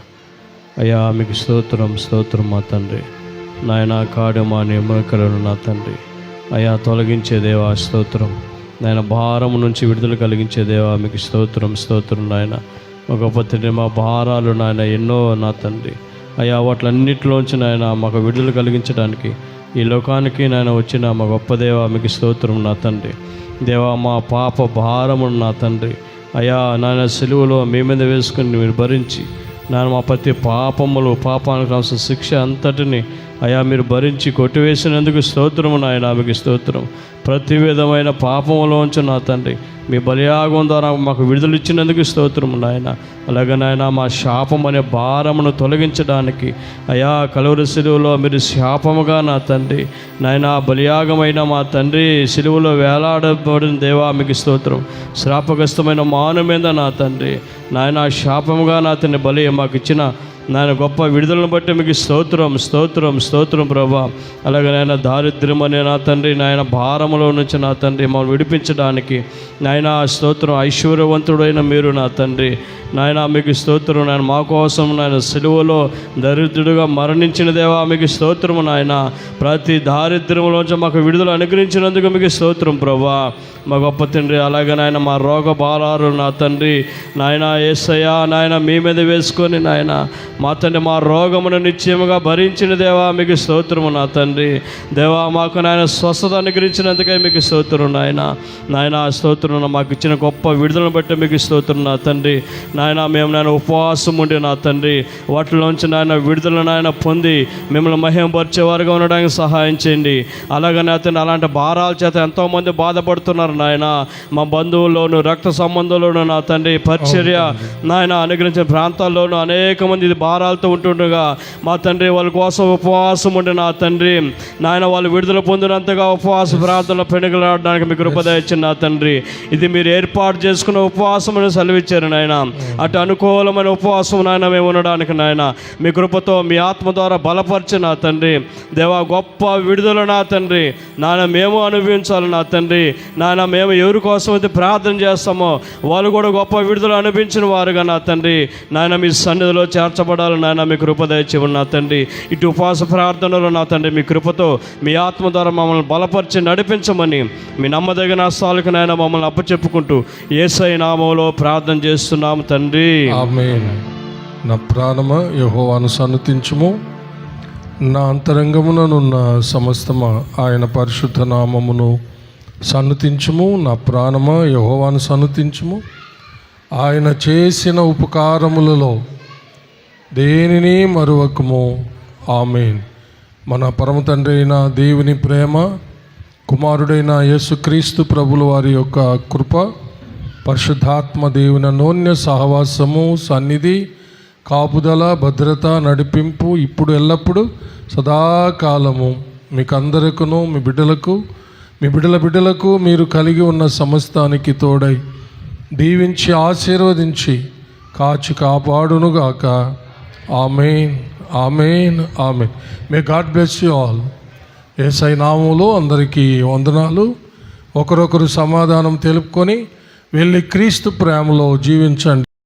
[SPEAKER 2] అయ్యా మీకు స్తోత్రం, స్తోత్రం మా తండ్రి. నాయన కాడు మా నియమకలను నా తండ్రి అయ్యా తొలగించే దేవా స్తోత్రం. నాయన భారం నుంచి విడుదల కలిగించే దేవా మీకు స్తోత్రం, స్తోత్రం నాయన. మా గొప్ప తండ్రి, మా భారాలు నాయన ఎన్నో నా తండ్రి అయ్యా, వాటిలన్నిటిలోంచి నాయన మాకు విడుదల కలిగించడానికి ఈ లోకానికి నాయన వచ్చిన మా గొప్ప దేవా మీకు స్తోత్రం నా తండ్రి. దేవా మా పాప భారమును నా తండ్రి అయ్యా నాయన సిలువలో మీ మీద వేసుకుని మీరు భరించి నాయన మా ప్రతి పాపానికి అవసరం శిక్ష అంతటిని అయ్యా మీరు భరించి కొట్టివేసినందుకు స్తోత్రము నాయన, మీకు స్తోత్రం. ప్రతి విధమైన పాపములోంచి నా తండ్రి మీ బలియాగం ద్వారా మాకు విడుదల ఇచ్చినందుకు స్తోత్రము నాయన. అలాగే నాయన మా శాపం అనే భారమును తొలగించడానికి అయా కలువరి సిలువలో మీరు శాపముగా నా తండ్రి నాయన బలియాగమైన మా తండ్రి సిలువలో వేలాడబడిన దేవా మీకు స్తోత్రం. శ్రాపగ్రస్తమైన మాను మీద నా తండ్రి నాయన శాపముగా నా తండ్రి బలి మాకు ఇచ్చిన నాయన గొప్ప విడుదలను బట్టి మీకు స్తోత్రం, స్తోత్రం, స్తోత్రం ప్రభా. అలాగే నాయన దారిద్ర్యం అనే నా తండ్రి నాయన భారములో నుంచి నా తండ్రి మమ్మల్ని విడిపించడానికి నాయన స్తోత్రం. ఐశ్వర్యవంతుడైన మీరు నా తండ్రి నాయన మీకు స్తోత్రం. నాయన మా కోసం నాయన సిలువలో దరిద్రుడుగా మరణించిన దేవా మీకు స్తోత్రము నాయన. ప్రతి దారిద్ర్యంలోంచి మాకు విడుదల అనుగ్రహించినందుకు మీకు స్తోత్రం ప్రభా, మా గొప్ప తండ్రి. అలాగే నాయన మా రోగ బాలారు నా తండ్రి నాయన యేసయ్యా నాయన మీ మీద వేసుకొని నాయన మా తండ్రి మా రోగమును నిశ్చయముగా భరించిన దేవా మీకు స్తోత్రము నా తండ్రి. దేవా మాకు నాయన స్వస్థత అనుగ్రహించినందుకే మీకు స్తోత్రం నాయన. నాయన స్తోత్రం మాకు ఇచ్చిన గొప్ప విడుదలను బట్టి మీకు స్తోత్రం నా తండ్రి నాయన. మేము నాయన ఉపవాసం ఉండి నా తండ్రి వాటిలోంచి నాయన విడుదల నాయన పొంది మిమ్మల్ని మహిమపరిచేవారుగా ఉండడానికి సహాయం చేయండి. అలాగే నా తండ్రి అలాంటి భారాల చేత ఎంతోమంది బాధపడుతున్నారు నాయన. మా బంధువుల్లోను రక్త సంబంధంలోను నా తండ్రి పరిచర్య నాయన అనుగ్రహించిన ప్రాంతాల్లోనూ అనేక మంది ఇది భారాలతో ఉంటుండగా మా తండ్రి వాళ్ళ కోసం ఉపవాసం ఉండి నా తండ్రి నాయన వాళ్ళు విడుదల పొందినంతగా ఉపవాస ప్రార్థనలో పెనుగలాడడానికి మీకు కృప దయచేయండి నా తండ్రి. ఇది మీరు ఏర్పాటు చేసుకున్న ఉపవాసం అని సెలవిచ్చారు నాయన. అటు అనుకూలమైన ఉపవాసం నాయన మేము ఉండడానికి నాయన మీ కృపతో మీ ఆత్మ ద్వారా బలపరిచి నా తండ్రి దేవా గొప్ప విడుదల నా తండ్రి నాయన మేము అనుభవించాలి నా తండ్రి నాయన. మేము ఎవరి కోసం అయితే ప్రార్థన చేస్తామో వాళ్ళు కూడా గొప్ప విడుదల అనిపించిన వారుగా నా తండ్రి నాయన మీ సన్నిధిలో చేర్చబడాలి నాయన మీ కృప దయచేయండి నా తండ్రి. ఇటు ఉపవాస ప్రార్థనలో నా తండ్రి మీ కృపతో మీ ఆత్మ ద్వారా మమ్మల్ని బలపరిచి నడిపించమని మీ నమ్మదగిన హస్తాలకు నాయన మమ్మల్ని అప్పచెప్పుకుంటూ యేసయ్య నామములో ప్రార్థన చేస్తున్నాము తండ్రి,
[SPEAKER 1] ఆమేన్. నా ప్రాణమా యెహోవాను సన్నుతించుము, నా అంతరంగముననున్న సమస్తమా ఆయన పరిశుద్ధ నామమును సన్నుతించుము. నా ప్రాణమా యెహోవాను సన్నుతించుము, ఆయన చేసిన ఉపకారములలో దేనిని మరువకము. ఆమేన్. మన పరమ తండ్రి అయిన దేవుని ప్రేమ, కుమారుడైన యేసుక్రీస్తు ప్రభుల వారి యొక్క కృప, పరిశుద్ధాత్మ దేవుని అన్యోన్య సహవాసము, సన్నిధి, కాపుదల, భద్రత, నడిపింపు ఇప్పుడు ఎల్లప్పుడూ సదాకాలము మీకందరికను మీ బిడ్డలకు మీ బిడ్డలకు మీరు కలిగి ఉన్న సమస్తానికి తోడై దీవించి ఆశీర్వదించి కాచి కాపాడునుగాక. ఆమేన్, ఆమేన్, ఆమేన్. May God bless you all. యేసయ్య నామములో అందరికీ వందనాలు. ఒకరొకరు సమాధానం తెలుపుకొని వెళ్ళి క్రీస్తు ప్రేమలో జీవించండి.